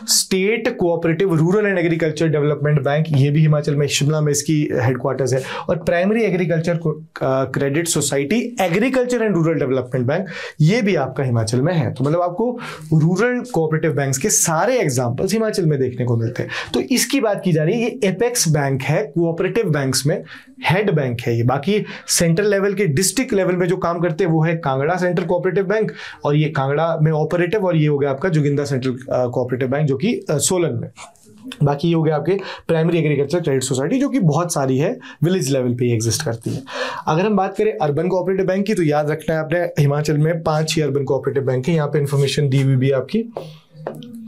Speaker 1: state cooperative rural and agriculture development bank, ये भी हिमाचल में, शिमला में इसकी हेडक्वार्टर्स है। और primary agriculture credit society agriculture and rural development bank, ये भी आपका हिमाचल में है। तो मतलब आपको रूरल कोऑपरेटिव बैंक्स के सारे एग्जांपल्स हिमाचल में देखने को मिलते हैं। तो इसकी बात की जा रही है, ये एपेक्स बैंक है कोऑपरेटिव बैंक्स में, हेड बैंक है ये। बाकी सेंट्रल लेवल के डिस्ट्रिक्ट लेवल में जो काम करते हैं वो है कांगड़ा सेंट्रल कोऑपरेटिव बैंक, और ये कांगड़ा में ऑपरेटिव, और ये हो गया आपका जोगिंद्रा सेंट्रल कोऑपरेटिव बैंक जो कि सोलन में। बाकी ये हो गया आपके प्राइमरी एग्रीकल्चर क्रेडिट सोसाइटी, जो कि बहुत सारी है, विलेज लेवल पे ही एग्जिस्ट करती है। अगर हम बात करें अर्बन कोऑपरेटिव बैंक की, तो याद रखना है आपने हिमाचल में 5 ही अर्बन कोऑपरेटिव बैंक है। यहाँ पे इंफॉर्मेशन दी हुई भी है आपकी,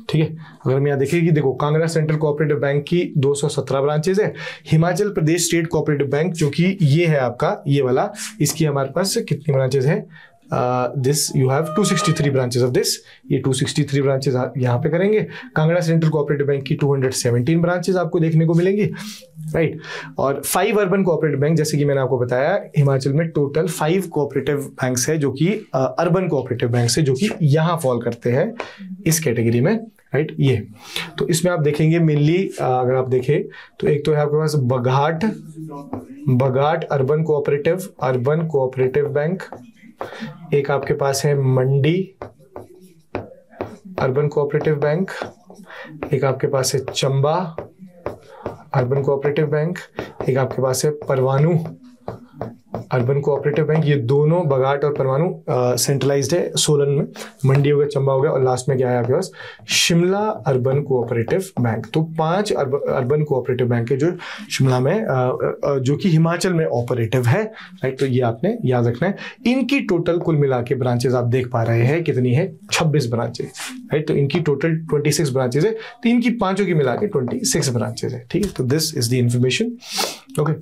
Speaker 1: ठीक है। अगर हम यहाँ देखें कि देखो कांगड़ा सेंट्रल कोऑपरेटिव बैंक की 217 ब्रांचेज है। Himachal Pradesh state cooperative bank जो कि ये है आपका ये वाला, इसकी हमारे पास कितनी ब्रांचेज है, this you have 263 branches of this, ये 263 ब्रांचेस यहाँ पे करेंगे। कांगड़ा सेंट्रल कोऑपरेटिव बैंक की 217 ब्रांचेस आपको देखने को मिलेंगी, राइट। और 5 अर्बन कोऑपरेटिव बैंक, जैसे कि मैंने आपको बताया हिमाचल में टोटल 5 कोऑपरेटिव बैंक्स है जो कि अर्बन कोऑपरेटिव बैंक्स है, जो कि यहाँ फॉल करते हैं इस कैटेगरी में, राइट। ये तो इसमें आप देखेंगे मेनली अगर आप देखें तो एक तो है आपके पास बघाट अर्बन कोऑपरेटिव बैंक, एक आपके पास है मंडी अर्बन कोऑपरेटिव बैंक, एक आपके पास है चंबा अर्बन कोऑपरेटिव बैंक, एक आपके पास है परवाणु अर्बन कोऑपरेटिव बैंक। ये दोनों बघाट और परवाणु सेंट्रलाइज्ड है सोलन में, मंडी हो गया, चंबा हो गया, और लास्ट में क्या है आपके पास शिमला अर्बन कोऑपरेटिव बैंक। तो 5 अर्बन कोऑपरेटिव बैंक है जो शिमला में जो कि हिमाचल में ऑपरेटिव है, राइट। तो ये आपने याद रखना है। इनकी टोटल कुल मिला के ब्रांचेज आप देख पा रहे हैं कितनी है, 26 ब्रांचेज, राइट। तो इनकी टोटल 26 ब्रांचेज है, तो इनकी पांचों की मिला के 26 ब्रांचेज है, ठीक है। तो this is the information, okay.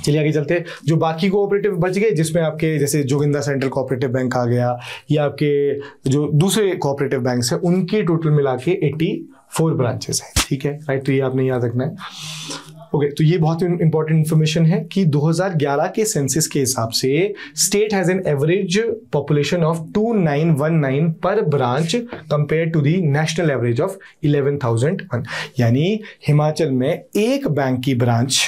Speaker 1: चलिए आगे चलते हैं। जो बाकी कोऑपरेटिव बच गए, जिसमें आपके जैसे जोगिंदा सेंट्रल कोऑपरेटिव बैंक आ गया, या आपके जो दूसरे कोऑपरेटिव बैंक्स हैं उनके टोटल मिला के 84 ब्रांचेस हैं, ठीक है, राइट। तो ये आपने याद रखना है, ओके। तो ये बहुत इंपॉर्टेंट इंफॉर्मेशन है कि 2011 के सेंसस के हिसाब से state has an average population of 2919 per branch compare to the national average of 11,001। यानी हिमाचल में एक बैंक की ब्रांच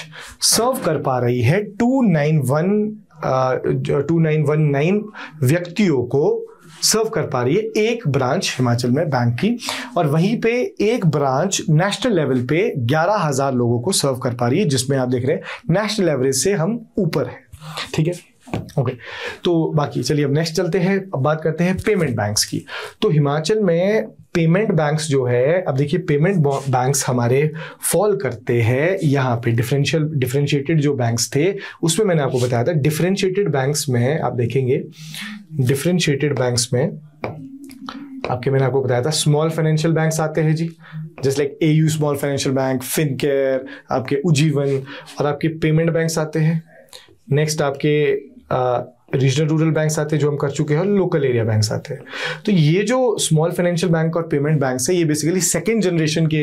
Speaker 1: सर्व कर पा रही है 2919 व्यक्तियों को सर्व कर पा रही है एक ब्रांच हिमाचल में बैंक की, और वहीं पे एक ब्रांच नेशनल लेवल पे 11,000 लोगों को सर्व कर पा रही है, जिसमें आप देख रहे हैं नेशनल एवरेज से हम ऊपर हैं, ठीक है, ओके। तो बाकी चलिए अब नेक्स्ट चलते हैं, अब बात करते हैं पेमेंट बैंक्स की। तो हिमाचल में पेमेंट बैंक्स जो है, अब देखिए पेमेंट बैंक्स हमारे फॉल करते हैं यहाँ पे डिफरेंशिएटेड जो बैंक्स थे उसमें मैंने आपको बताया था। डिफरेंशिएटेड बैंक्स में आप देखेंगे, डिफरेंशिएटेड बैंक्स में आपके मैंने आपको बताया था स्मॉल फाइनेंशियल बैंक्स आते हैं जी, जैसे like AU small financial bank, Fincare, आपके उज्जीवन, और आपके पेमेंट बैंक्स आते हैं। नेक्स्ट आपके रीजनल रूरल बैंक्स आते हैं जो हम कर चुके हैं, और लोकल एरिया बैंक्स आते हैं। तो ये जो स्मॉल फाइनेंशियल बैंक और पेमेंट बैंक्स है, ये बेसिकली सेकेंड जनरेशन के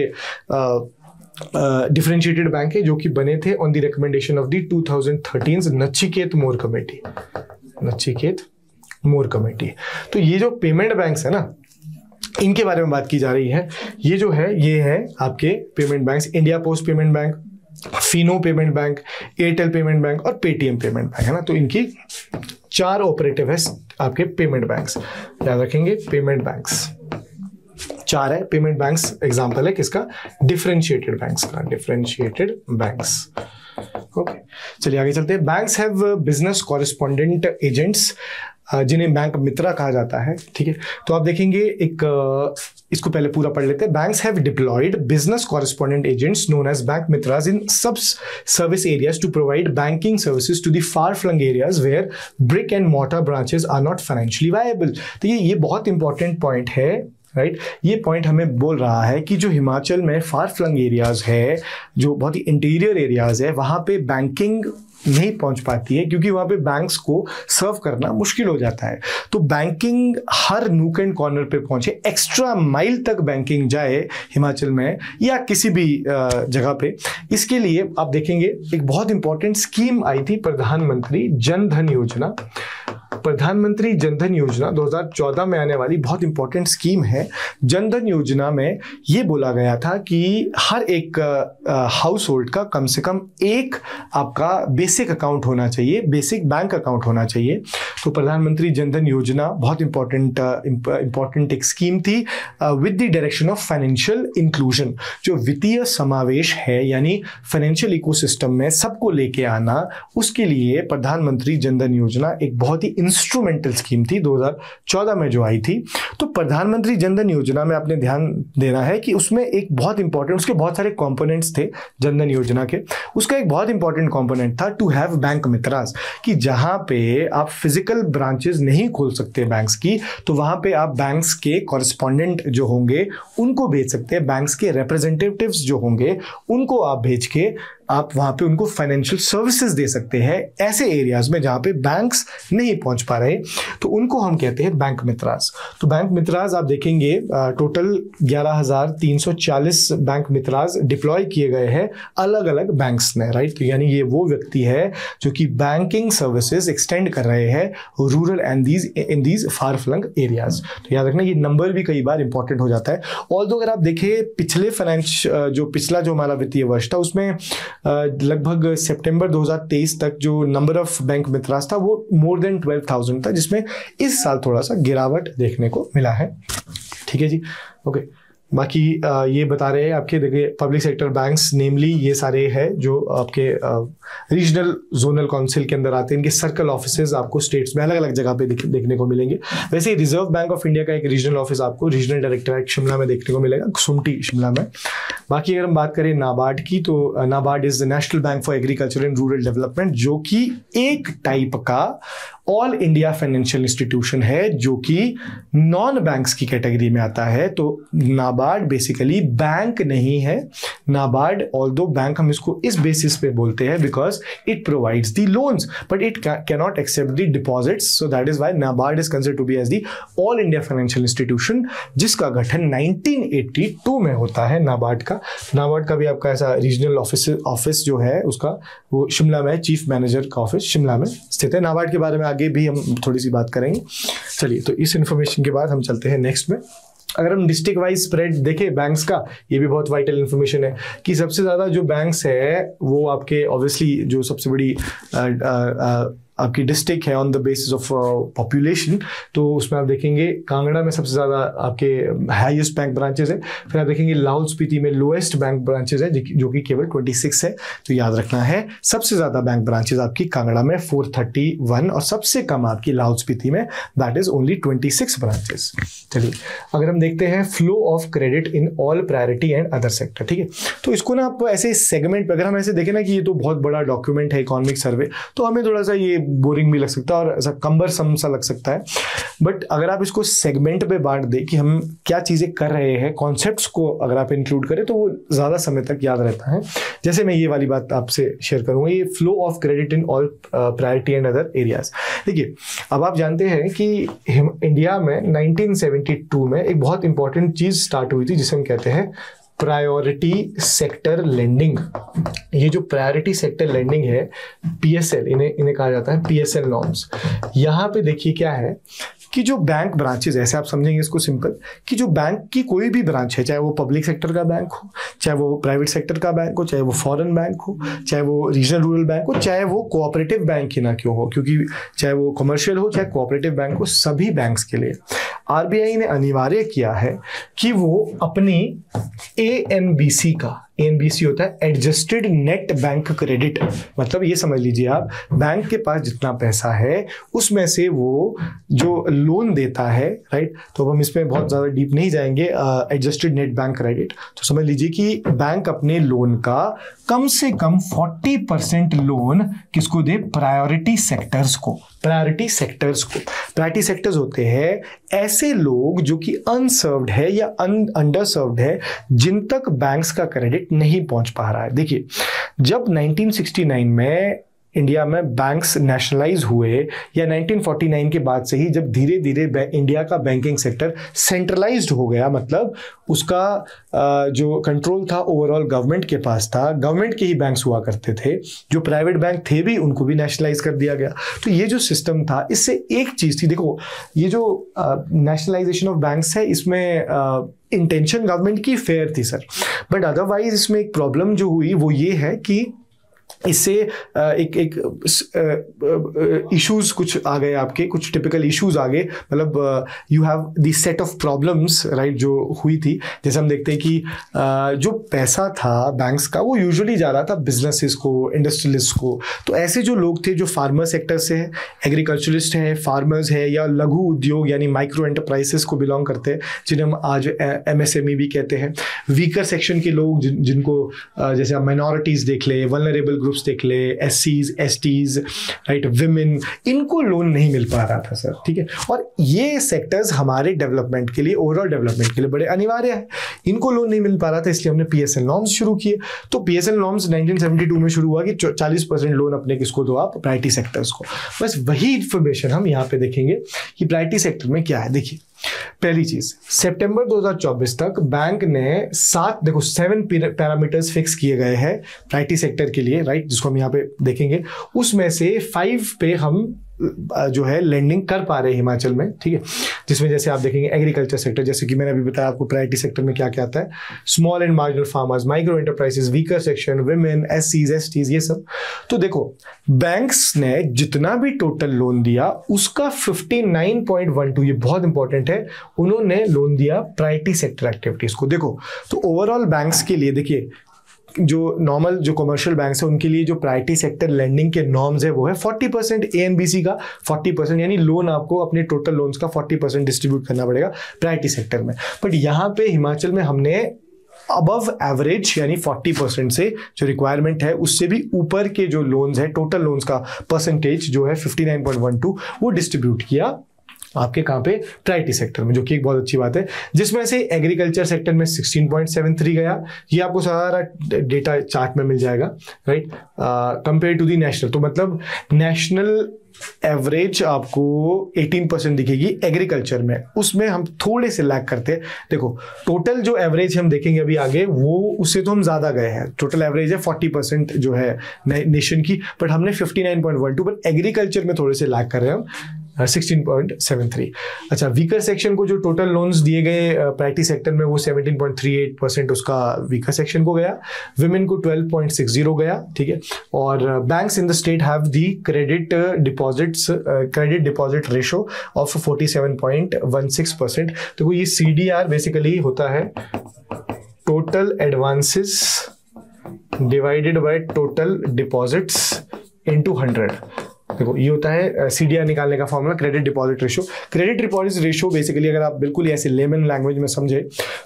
Speaker 1: डिफरेंशिएटेड बैंक है जो कि बने थे on the recommendation of the 2013 Nachiket more committee. तो ये जो पेमेंट बैंक्स है ना, इनके बारे में बात की जा रही है। ये जो है ये है आपके payment banks, India post payment bank, Fino payment bank, Airtel payment bank और पेटीएम पेमेंट बैंक, है ना। तो इनकी 4 ऑपरेटिव है आपके पेमेंट बैंक्स, याद रखेंगे पेमेंट बैंक्स 4 है। पेमेंट बैंक्स एग्जांपल है किसका, डिफरेंशिएटेड बैंक्स का, डिफरेंशिएटेड बैंक्स, ओके। चलिए आगे चलते हैं। Banks have business correspondent agents, जिन्हें बैंक मित्रा कहा जाता है, ठीक है। तो आप देखेंगे इसको पहले पूरा पढ़ लेते हैं। Banks have deployed business correspondent agents known as bank mitras in sub service areas to provide banking services to the far flung areas where brick and mortar branches are not financially viable. तो ये बहुत important point है, right. ये point हमें बोल रहा है कि जो हिमाचल में फार फ्लंग एरियाज है, जो बहुत ही इंटीरियर एरियाज है, वहाँ पे बैंकिंग नहीं पहुंच पाती है क्योंकि वहाँ पे बैंक्स को सर्व करना मुश्किल हो जाता है। तो banking her nook and corner पे पहुंचे, एक्स्ट्रा माइल तक बैंकिंग जाए हिमाचल में या किसी भी जगह पे। इसके लिए आप देखेंगे एक बहुत इंपॉर्टेंट स्कीम आई थी, प्रधानमंत्री जन धन योजना। प्रधानमंत्री जनधन योजना 2014 में आने वाली बहुत इंपॉर्टेंट स्कीम है। जनधन योजना में ये बोला गया था कि हर एक हाउस होल्ड का कम से कम एक आपका बेसिक अकाउंट होना चाहिए, बेसिक बैंक अकाउंट होना चाहिए। तो प्रधानमंत्री जनधन योजना बहुत इंपॉर्टेंट एक स्कीम थी with the direction of financial inclusion. जो वित्तीय समावेश है यानी फाइनेंशियल इकोसिस्टम में सबको लेके आना, उसके लिए प्रधानमंत्री जनधन योजना एक बहुत ही इंस्ट्रूमेंटल स्कीम थी 2014 में जो आई थी। तो प्रधानमंत्री जनधन योजना में आपने ध्यान देना है कि उसमें एक बहुत इंपॉर्टेंट, उसके बहुत सारे कंपोनेंट्स थे जनधन योजना के। उसका एक बहुत इंपॉर्टेंट कंपोनेंट था टू हैव बैंक मित्रास, कि जहां पे आप फिजिकल ब्रांचेस नहीं खोल सकते बैंक्स की, तो वहां पे आप बैंक्स के कॉरेस्पॉन्डेंट जो होंगे उनको भेज सकते हैं, बैंक्स के रिप्रेजेंटेटिव्स जो होंगे उनको आप भेज के आप वहां पे उनको फाइनेंशियल सर्विसेज दे सकते हैं ऐसे एरियाज में जहां पे बैंक्स नहीं पहुंच पा रहे, तो उनको हम कहते हैं बैंक मित्रास। तो बैंक मित्रास आप देखेंगे टोटल 11,340 बैंक मित्रास डिप्लॉय किए गए हैं अलग अलग बैंक्स में, राइट। तो यानी ये वो व्यक्ति है जो कि बैंकिंग सर्विसेज एक्सटेंड कर रहे हैं rural and in these far flung areas. तो याद रखना ये नंबर भी कई बार इंपॉर्टेंट हो जाता है। ऑल्दो अगर आप देखें पिछले पिछला जो हमारा वित्तीय वर्ष था उसमें लगभग सितंबर 2023 तक जो नंबर ऑफ बैंक मित्रास था वो मोर देन 12,000 था, जिसमें इस साल थोड़ा सा गिरावट देखने को मिला है। ठीक है जी, ओके। बाकी ये बता रहे हैं आपके, देखिए पब्लिक सेक्टर बैंक्स नेमली ये सारे हैं जो आपके रीजनल जोनल काउंसिल के अंदर आते हैं। इनके सर्कल ऑफिसेज आपको स्टेट्स में अलग अलग जगह पे देखने को मिलेंगे। वैसे रिजर्व बैंक ऑफ इंडिया का एक रीजनल ऑफिस आपको रीजनल डायरेक्टरेट शिमला में देखने को मिलेगा, सुमटी शिमला में। बाकी अगर हम बात करें नाबार्ड की, तो NABARD is the national bank for agriculture and rural development, जो कि एक टाइप का ऑल इंडिया फाइनेंशियल इंस्टीट्यूशन है जो कि नॉन बैंक्स की कैटेगरी में आता है। तो नाबार्ड बेसिकली बैंक नहीं है। नाबार्ड ऑल्दो बैंक हम इसको इस बेसिस पे बोलते हैं because it provides the loans but it can not accept the deposits, so that is why NABARD is considered to be as the all India financial institution, जिसका गठन 1982 में होता है नाबार्ड का। नाबार्ड का भी आपका ऐसा रीजनल ऑफिस जो है उसका वो शिमला में, चीफ मैनेजर का ऑफिस शिमला में स्थित है। नाबार्ड के बारे में आगे भी हम थोड़ी सी बात करेंगे। चलिए, तो इस इंफॉर्मेशन के बाद हम चलते हैं नेक्स्ट में। अगर हम डिस्ट्रिक्ट वाइज स्प्रेड देखें बैंक्स का, ये भी बहुत वाइटल इन्फॉर्मेशन है कि सबसे ज़्यादा जो बैंक्स है वो आपके ऑब्वियसली जो सबसे बड़ी आपकी डिस्ट्रिक्ट है on the basis of population, तो उसमें आप देखेंगे कांगड़ा में सबसे ज़्यादा आपके हाईएस्ट बैंक ब्रांचेस है। फिर आप देखेंगे लाहौल स्पीति में लोएस्ट बैंक ब्रांचेस है जो कि केवल 26 है। तो याद रखना है सबसे ज़्यादा बैंक ब्रांचेस आपकी कांगड़ा में 431 और सबसे कम आपकी लाहौल स्पीति में दैट इज ओनली 26 ब्रांचेस। चलिए, अगर हम देखते हैं flow of credit in all priority and other sector, ठीक है, तो इसको ना आप ऐसे सेगमेंट पे अगर हम ऐसे देखें ना कि ये तो बहुत बड़ा डॉक्यूमेंट है इकोनॉमिक सर्वे, तो हमें थोड़ा सा ये बोरिंग भी लग सकता है और ऐसा कम्बरसम सा लग सकता है। बट अगर आप इसको सेगमेंट पे बांट दें कि हम क्या चीज़ें कर रहे हैं, कॉन्सेप्ट्स को अगर आप इंक्लूड करें तो वो ज़्यादा समय तक याद रहता है। जैसे मैं ये वाली बात आपसे शेयर करूँगा, ये flow of credit in all priority and other areas. देखिए, अब आप जानते हैं कि इंडिया में 1972 में एक बहुत इंपॉर्टेंट चीज़ स्टार्ट हुई थी जिसे हम कहते हैं प्रायोरिटी सेक्टर लेंडिंग। ये जो प्रायोरिटी सेक्टर लेंडिंग है, पीएसएल इन्हें कहा जाता है, पीएसएल नॉर्म्स। यहाँ पे देखिए क्या है कि जो बैंक ब्रांचेस, ऐसे आप समझेंगे इसको सिंपल, कि जो बैंक की कोई भी ब्रांच है, चाहे वो पब्लिक सेक्टर का बैंक हो, चाहे वो प्राइवेट सेक्टर का बैंक हो, चाहे वो फॉरेन बैंक हो, चाहे वो रीजनल रूरल बैंक हो, चाहे वो कोऑपरेटिव बैंक ही ना क्यों हो, क्योंकि चाहे वो कमर्शियल हो चाहे कोऑपरेटिव बैंक हो, सभी बैंक्स के लिए आरबीआई ने अनिवार्य किया है कि वो अपनी एएनबीसी का, एएनबीसी होता है एडजस्टेड नेट बैंक क्रेडिट, मतलब ये समझ लीजिए आप बैंक के पास जितना पैसा है उसमें से वो जो लोन देता है, राइट। तो अब हम इसमें बहुत ज़्यादा डीप नहीं जाएंगे, एडजस्टेड नेट बैंक क्रेडिट, तो समझ लीजिए कि बैंक अपने लोन का कम से कम 40% लोन किसको दे, प्रायोरिटी सेक्टर्स को। प्रायोरिटी सेक्टर्स होते हैं ऐसे लोग जो कि अनसर्व्ड है या अंडरसर्व्ड है, जिन तक बैंक्स का क्रेडिट नहीं पहुंच पा रहा है। देखिए, जब 1969 में इंडिया में बैंक्स नेशनलाइज हुए या 1949 के बाद से ही जब धीरे धीरे इंडिया का बैंकिंग सेक्टर सेंट्रलाइज्ड हो गया, मतलब उसका जो कंट्रोल था ओवरऑल गवर्नमेंट के पास था, गवर्नमेंट के ही बैंक्स हुआ करते थे, जो प्राइवेट बैंक थे भी उनको भी नेशनलाइज कर दिया गया। तो ये जो सिस्टम था, इससे एक चीज़ थी, देखो ये जो नेशनलाइजेशन ऑफ बैंक्स है इसमें इंटेंशन गवर्नमेंट की फेयर थी सर, बट अदरवाइज इसमें एक प्रॉब्लम जो हुई वो ये है कि इससे एक इश्यूज कुछ आ गए, आपके कुछ टिपिकल इश्यूज आ गए, मतलब you have the set of problems, right, जो हुई थी। जैसे हम देखते हैं कि जो पैसा था बैंक्स का वो यूजुअली जा रहा था बिजनेसेस को, इंडस्ट्रियलिस्ट को। तो ऐसे जो लोग थे जो फार्मर सेक्टर से है, एग्रीकल्चरिस्ट हैं, फार्मर्स है, या लघु उद्योग यानी माइक्रो एंटरप्राइजेस को बिलोंग करते हैं, जिन्हें हम आज MSME भी कहते हैं। वीकर सेक्शन के लोग जिनको जैसे आप माइनॉरिटीज देख ले, वल्नरेबल ग्रुप्स देख ले, SCs, STs, राइट, विमेन, इनको लोन नहीं मिल पा रहा था सर, ठीक है। और ये सेक्टर्स हमारे डेवलपमेंट के लिए, ओवरऑल डेवलपमेंट के लिए बड़े अनिवार्य है। इनको लोन नहीं मिल पा रहा था, इसलिए हमने PSL नॉर्म्स शुरू किए। तो PSL नॉर्म्स 1972 में शुरू हुआ कि 40% लोन अपने किसको दो, आप प्रायोरिटी सेक्टर्स को। बस वही इंफॉर्मेशन हम यहाँ पे देखेंगे कि प्रायोरिटी सेक्टर में क्या है। देखिए, पहली चीज, सितंबर 2024 तक बैंक ने 7 पैरामीटर्स फिक्स किए गए हैं प्रायोरिटी सेक्टर के लिए, राइट, जिसको हम यहाँ पे देखेंगे। उसमें से 5 पे हम जो है लेंडिंग कर पा रहे हैं हिमाचल में, ठीक है। जिसमें जैसे आप देखेंगे एग्रीकल्चर सेक्टर, जैसे कि मैंने अभी बताया आपको प्रायोरिटी सेक्टर में क्या क्या आता है, small and marginal farmers, micro enterprises, weaker section, women, SCs, STs, ये सब। तो देखो, बैंक्स ने जितना भी टोटल लोन दिया उसका 59.12, ये बहुत इंपॉर्टेंट है, उन्होंने लोन दिया प्रायोरिटी सेक्टर एक्टिविटीज को। देखो, तो ओवरऑल बैंक्स के लिए देखिए, जो नॉर्मल जो कमर्शियल बैंक्स है उनके लिए जो प्रायोरिटी सेक्टर लेंडिंग के नॉर्म्स है वो है 40% ANBC का, 40%, यानी लोन आपको अपने टोटल लोन्स का 40% डिस्ट्रीब्यूट करना पड़ेगा प्रायोरिटी सेक्टर में। बट यहाँ पे हिमाचल में हमने अबव एवरेज यानी 40% से जो रिक्वायरमेंट है उससे भी ऊपर के जो लोन्स है, टोटल लोन्स का परसेंटेज जो है 59.12, वो डिस्ट्रीब्यूट किया आपके कहाँ पे, प्रायोरिटी सेक्टर में, जो कि एक बहुत अच्छी बात है। जिसमें से एग्रीकल्चर सेक्टर में 16.73 गया, ये आपको सारा डेटा चार्ट में मिल जाएगा, right, compare to the national. तो मतलब नेशनल एवरेज आपको 18% दिखेगी एग्रीकल्चर में, उसमें हम थोड़े से लैग करते हैं। देखो, टोटल जो एवरेज हम देखेंगे अभी आगे, वो उससे तो हम ज्यादा गए हैं। टोटल एवरेज है 40% जो है नेशन की, बट हमने 59.12, बट एग्रीकल्चर में थोड़े से लैग कर रहे हैं हम, 16.73। अच्छा, वीकर सेक्शन को जो टोटल लोन्स दिए गए प्रायोरिटी सेक्टर में वो 17.38% उसका वीकर सेक्शन को गया, विमेन को 12.60 गया, ठीक है। और banks in the state have the credit deposit ratio of 47.16%। तो ये CDR बेसिकली होता है total advances divided by total deposits into 100। देखो, ये होता है CDR निकालने का formula, credit deposit ratio. Credit deposit ratio basically अगर आप बिल्कुल ऐसे लेमन लैंग्वेज में समझे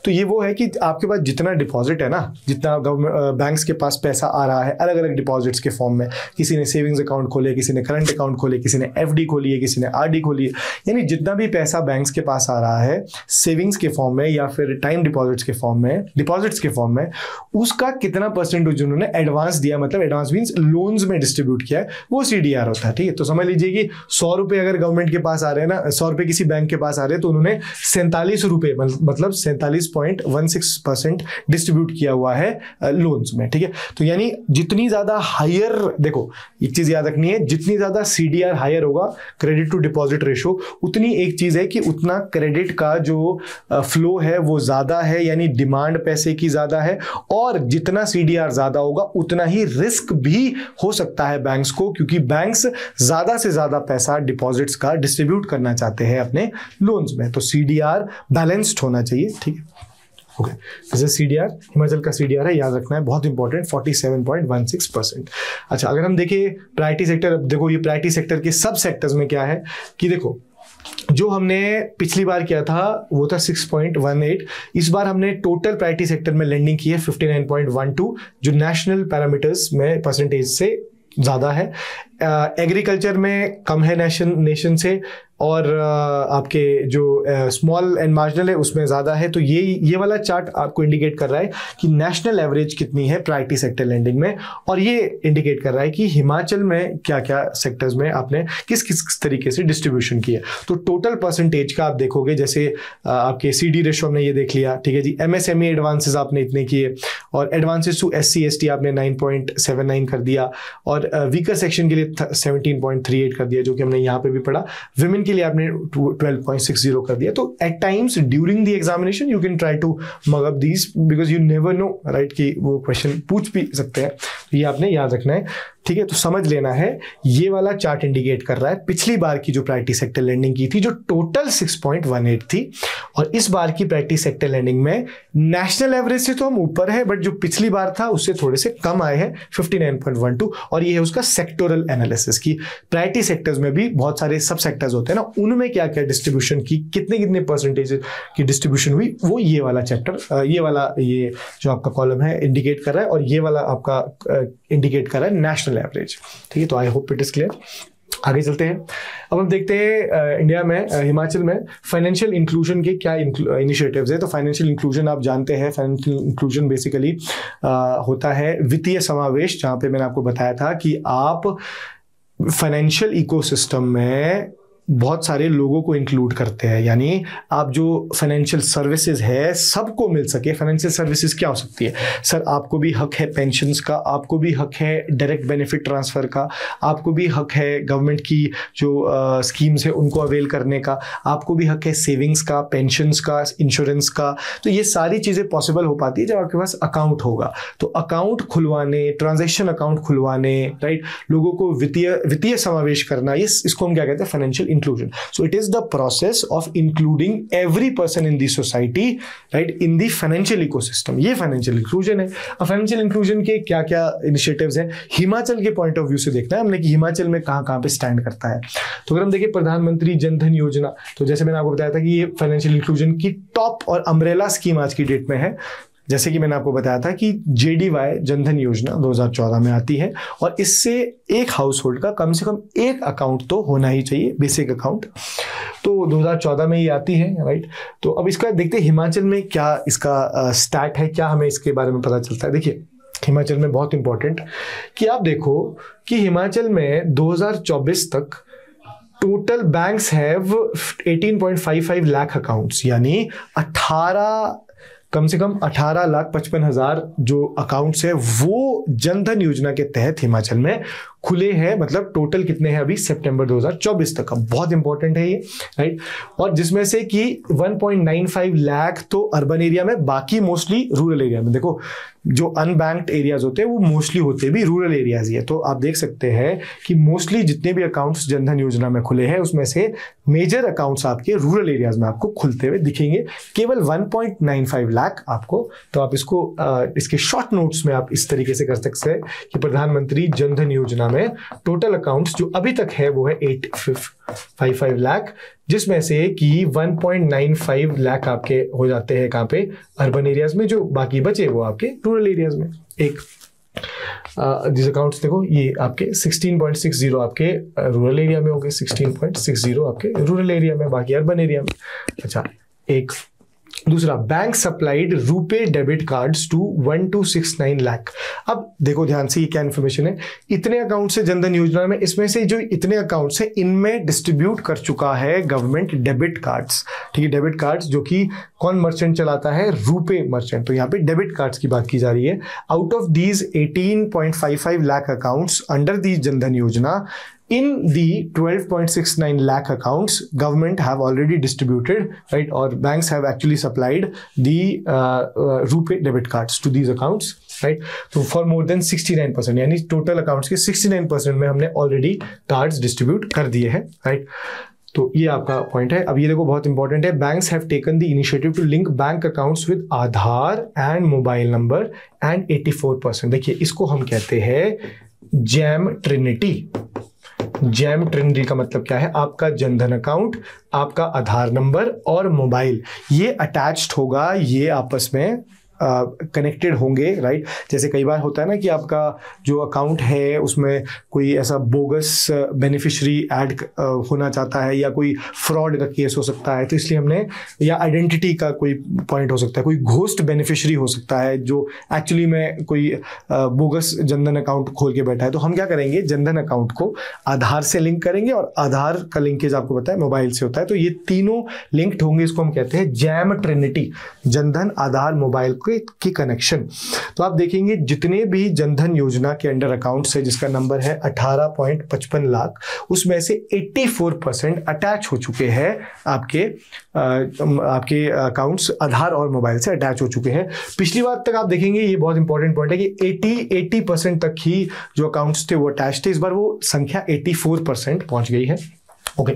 Speaker 1: तो ये वो है कि आपके पास जितना डिपॉजिट है ना, जितना गवर्नमेंट बैंक्स के पास पैसा आ रहा है अलग अलग डिपॉजिट्स के फॉर्म में, किसी ने सेविंग्स अकाउंट खोले, किसी ने करंट अकाउंट खोले, किसी ने FD खोली है, किसी ने RD खोली है, यानी जितना भी पैसा बैंक्स के पास आ रहा है सेविंग्स के फॉर्म में या फिर टाइम डिपॉजिट्स के फॉर्म में, उसका कितना परसेंटेज उन्होंने एडवांस दिया, मतलब एडवांस मीन्स लोन्स में डिस्ट्रीब्यूट किया है, वो CDR होता है, ठीक है। तो समझ लीजिए कि 100 रुपए अगर गवर्नमेंट के पास आ रहे हैं ना, 100 रुपए किसी बैंक के पास आ रहे हैं, तो उन्होंने 47 रुपए मतलब 47.16% डिस्ट्रीब्यूट किया हुआ है लोन्स में, ठीक है। तो यानी जितनी ज्यादा हायर, देखो एक चीज याद रखनी है, जितनी ज्यादा CDR हायर होगा, क्रेडिट टू डिपॉजिट रेशो, उतनी एक चीज है कि उतना क्रेडिट का जो फ्लो है वो ज्यादा है, यानी डिमांड पैसे की ज्यादा है, और जितना CDR ज्यादा होगा उतना ही रिस्क भी हो सकता है बैंक्स को, क्योंकि बैंक्स ज्यादा से ज्यादा पैसा डिपॉजिट्स का डिस्ट्रीब्यूट करना चाहते हैं अपने लोन्स में। तो CDR बैलेंस्ड होना चाहिए, ठीक है। ओके, जैसे CDR, हिमाचल का CDR है, याद रखना है, बहुत इंपॉर्टेंट, 47.16%। अच्छा, अगर हम देखें प्रायोरिटी सेक्टर, अब देखो ये प्रायोरिटी सेक्टर के सब सेक्टर्स में क्या है कि देखो, जो हमने पिछली बार किया था वो था 6.18, इस बार हमने टोटल प्रायोरिटी सेक्टर में लेंडिंग की है 59.12, जो नेशनल पैरामीटर्स में परसेंटेज से ज्यादा है। एग्रीकल्चर में कम है नेशन से, और आपके जो स्मॉल एंड मार्जिनल है उसमें ज़्यादा है। तो ये वाला चार्ट आपको इंडिकेट कर रहा है कि नेशनल एवरेज कितनी है प्रायोरिटी सेक्टर लेंडिंग में, और ये इंडिकेट कर रहा है कि हिमाचल में क्या क्या सेक्टर्स में आपने किस किस तरीके से डिस्ट्रीब्यूशन किया। तो टोटल परसेंटेज का आप देखोगे, जैसे आपके CD रेशो हमने ये देख लिया, ठीक है जी। MSME एडवांसेस आपने इतने किए, और एडवांसेस टू SC ST आपने 9.79 कर दिया, और वीकर सेक्शन के लिए 17.38 कर दिया, जो कि हमने यहाँ पे भी पढ़ा। विमेन के लिए आपने 12.60 कर दिया। तो at times during the examination you can try to mug up these, because you never know, right, कि वो क्वेश्चन पूछ भी सकते हैं। तो ये आपने याद रखना है, ठीक है। तो समझ लेना है, ये वाला चार्ट इंडिकेट कर रहा है पिछली बार की जो प्रायोरिटी सेक्टर लैंडिंग की थी, जो टोटल 6.18 थी, और इस बार की प्रायोरिटी सेक्टर लैंडिंग में नेशनल एवरेज से तो हम ऊपर है, बट जो पिछली बार था उससे थोड़े से कम आए हैं, 59.12। और ये है उसका सेक्टोरल एनालिसिस की प्रायोरिटी सेक्टर्स में भी बहुत सारे सब सेक्टर्स होते हैं ना, उनमें क्या क्या डिस्ट्रीब्यूशन की, कितने परसेंटेज की डिस्ट्रीब्यूशन हुई, वो ये वाला चैप्टर, ये वाला ये जो आपका कॉलम है इंडिकेट कर रहा है, और ये वाला आपका इंडिकेट कर रहा है नेशनल एवरेज, ठीक है। तो आई होप इट इज क्लियर। आगे चलते हैं। अब हम देखते हैं इंडिया में, हिमाचल में फाइनेंशियल इंक्लूजन के क्या इनिशिएटिव्स है। तो फाइनेंशियल इंक्लूजन आप जानते हैं, फाइनेंशियल इंक्लूजन बेसिकली होता है वित्तीय समावेश, जहाँ पे मैंने आपको बताया था कि आप फाइनेंशियल इकोसिस्टम में बहुत सारे लोगों को इंक्लूड करते हैं, यानी आप जो फाइनेंशियल सर्विसेज है सबको मिल सके। फाइनेंशियल सर्विसेज क्या हो सकती है? सर, आपको भी हक है पेंशन्स का, आपको भी हक है डायरेक्ट बेनिफिट ट्रांसफर का, आपको भी हक है गवर्नमेंट की जो स्कीम्स है उनको अवेल करने का, आपको भी हक है सेविंग्स का, पेंशन्स का, इंश्योरेंस का। तो ये सारी चीज़ें पॉसिबल हो पाती है जब आपके पास अकाउंट होगा। तो अकाउंट खुलवाने, ट्रांजेक्शन अकाउंट खुलवाने, राइट, लोगों को वित्तीय समावेश करना, इसको हम क्या कहते हैं? Financial inclusion. So it is the process of including every person in the society, right, in the financial ecosystem. ये financial inclusion है। अब financial inclusion के क्या क्या initiatives हैं, हिमाचल के point of view से देखना है हमने कि हिमाचल में कहाँ पे stand करता है। तो अगर हम देखें प्रधानमंत्री जन धन योजना, तो जैसे मैंने आपको बताया था कि ये फाइनेंशियल इंक्लूजन की टॉप और अम्ब्रेला स्कीम आज की डेट में है। जैसे कि मैंने आपको बताया था कि JDY जनधन योजना 2014 में आती है, और इससे एक हाउस होल्ड का कम से कम एक अकाउंट तो होना ही चाहिए, बेसिक अकाउंट। तो 2014 में ये आती है, राइट। तो अब इसका देखते हैं हिमाचल में क्या इसका स्टैट है, क्या हमें इसके बारे में पता चलता है। देखिए हिमाचल में बहुत इंपॉर्टेंट कि आप देखो कि हिमाचल में 2024 तक total banks have 18.55 lakh accounts, यानी कम से कम 18,55,000 जो अकाउंट्स है वो जनधन योजना के तहत हिमाचल में खुले हैं। मतलब टोटल कितने हैं अभी सितंबर 2024 तक का, बहुत इंपॉर्टेंट है ये, राइट। और जिसमें से कि 1.95 लाख तो अर्बन एरिया में, बाकी मोस्टली रूरल एरिया में। देखो जो अनबैंक्ड एरियाज होते हैं वो मोस्टली होते भी रूरल एरियाज ही है। तो आप देख सकते हैं कि मोस्टली जितने भी अकाउंट्स जनधन योजना में खुले हैं उसमें से मेजर अकाउंट्स आपके रूरल एरियाज में आपको खुलते हुए दिखेंगे, केवल 1.95 लाख आपको। तो आप इसको इसके शॉर्ट नोट्स में आप इस तरीके से कर सकते हैं कि प्रधानमंत्री जनधन योजना में टोटल अकाउंट्स जो अभी तक है वो है 855 लाख, जिसमें से कि 1.95 लाख आपके हो जाते हैं कहाँ पे? अर्बन एरियाज में। जो बाकी बचे वो आपके रूरल एरियाज में। एक दिस अकाउंट्स देखो, ये आपके 16.60 आपके रूरल एरिया में हो गए, 16.60 आपके रूरल एरिया में, बाकी अर्बन एरिया में। अच्छा, एक दूसरा, bank supplied RuPay debit cards to 1269 lakh. अब देखो ध्यान से, ये क्या इन्फॉर्मेशन है? इतने अकाउंट से जनधन योजना में, इसमें से जो इतने अकाउंट्स हैं इनमें डिस्ट्रीब्यूट कर चुका है गवर्नमेंट डेबिट कार्ड्स, ठीक है। डेबिट कार्ड्स जो कि कौन मर्चेंट चलाता है? रुपे मर्चेंट। तो यहाँ पे डेबिट कार्ड्स की बात की जा रही है। Out of these 18.55 lakh accounts under the Jan Dhan योजना, in the 12.69 lakh accounts, government have already distributed, right, or banks have actually supplied the RuPay debit cards to these accounts, right. So for more than 69%, यानी total accounts के 69% में हमने already cards distribute कर दिए हैं, right. तो ये आपका पॉइंट है। अब ये देखो बहुत इंपॉर्टेंट है, banks have taken the initiative to link bank accounts with Aadhaar and mobile number and 84%। देखिए इसको हम कहते हैं जैम ट्रिनिटी। जैम ट्रिनिटी का मतलब क्या है? आपका जनधन अकाउंट, आपका आधार नंबर और मोबाइल, ये अटैच्ड होगा, ये आपस में कनेक्टेड होंगे, राइट। जैसे कई बार होता है ना कि आपका जो अकाउंट है उसमें कोई ऐसा बोगस बेनिफिशियरी ऐड होना चाहता है, या कोई फ्रॉड का केस हो सकता है, तो इसलिए हमने, या आइडेंटिटी का कोई पॉइंट हो सकता है, कोई घोस्ट बेनिफिशियरी हो सकता है जो एक्चुअली में कोई बोगस जनधन अकाउंट खोल के बैठा है। तो हम क्या करेंगे? जनधन अकाउंट को आधार से लिंक करेंगे, और आधार का लिंकेज आपको पता है मोबाइल से होता है। तो ये तीनों लिंक्ड होंगे, इसको हम कहते हैं जैम ट्रिनिटी, जनधन, आधार, मोबाइल के के कनेक्शन। तो आप देखेंगे जितने भी जनधन योजना के अंडर अकाउंट्स है जिसका नंबर है 18.55 लाख, उसमें से 84% अटैच हो चुके हैं आपके अकाउंट्स आधार और मोबाइल से अटैच हो चुके हैं। पिछली बार तक आप देखेंगे, ये बहुत इंपॉर्टेंट पॉइंट है कि 80% तक ही जो अकाउंट्स थे वो अटैच थे, इस बार वो संख्या 84% पहुंच गई है। ओके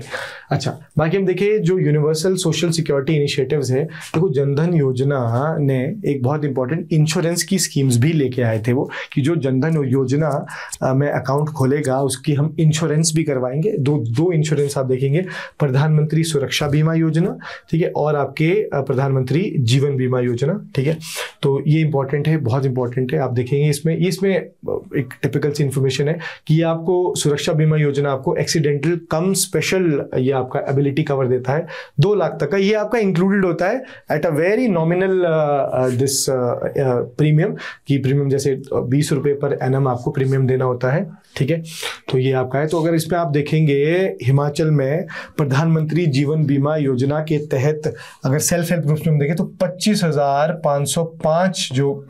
Speaker 1: अच्छा, बाकी हम देखें जो यूनिवर्सल सोशल सिक्योरिटी इनिशिएटिव्स है, देखो जनधन योजना ने एक बहुत इंपॉर्टेंट इंश्योरेंस की स्कीम्स भी लेके आए थे वो, कि जो जनधन योजना में अकाउंट खोलेगा उसकी हम इंश्योरेंस भी करवाएंगे। दो इंश्योरेंस आप देखेंगे, प्रधानमंत्री सुरक्षा बीमा योजना, ठीक है, और आपके प्रधानमंत्री जीवन बीमा योजना, ठीक है। तो ये इंपॉर्टेंट है, बहुत इंपॉर्टेंट है। आप देखेंगे इसमें एक टिपिकल सी इंफॉर्मेशन है कि ये आपको सुरक्षा बीमा योजना आपको एक्सीडेंटल कम स्पेशल ये आपका एबिलिटी कवर देता है 2 लाख तक का। ये आपका इंक्लूडेड होता है at a very nominal this premium, की प्रीमियम जैसे 20 रुपए पर एनम आपको प्रीमियम देना होता है, ठीक है। तो ये आपका है। तो अगर इसमें आप देखेंगे हिमाचल में प्रधानमंत्री जीवन बीमा योजना के तहत अगर सेल्फ हेल्प ग्रुप्स में हम देखें तो 25,505 जो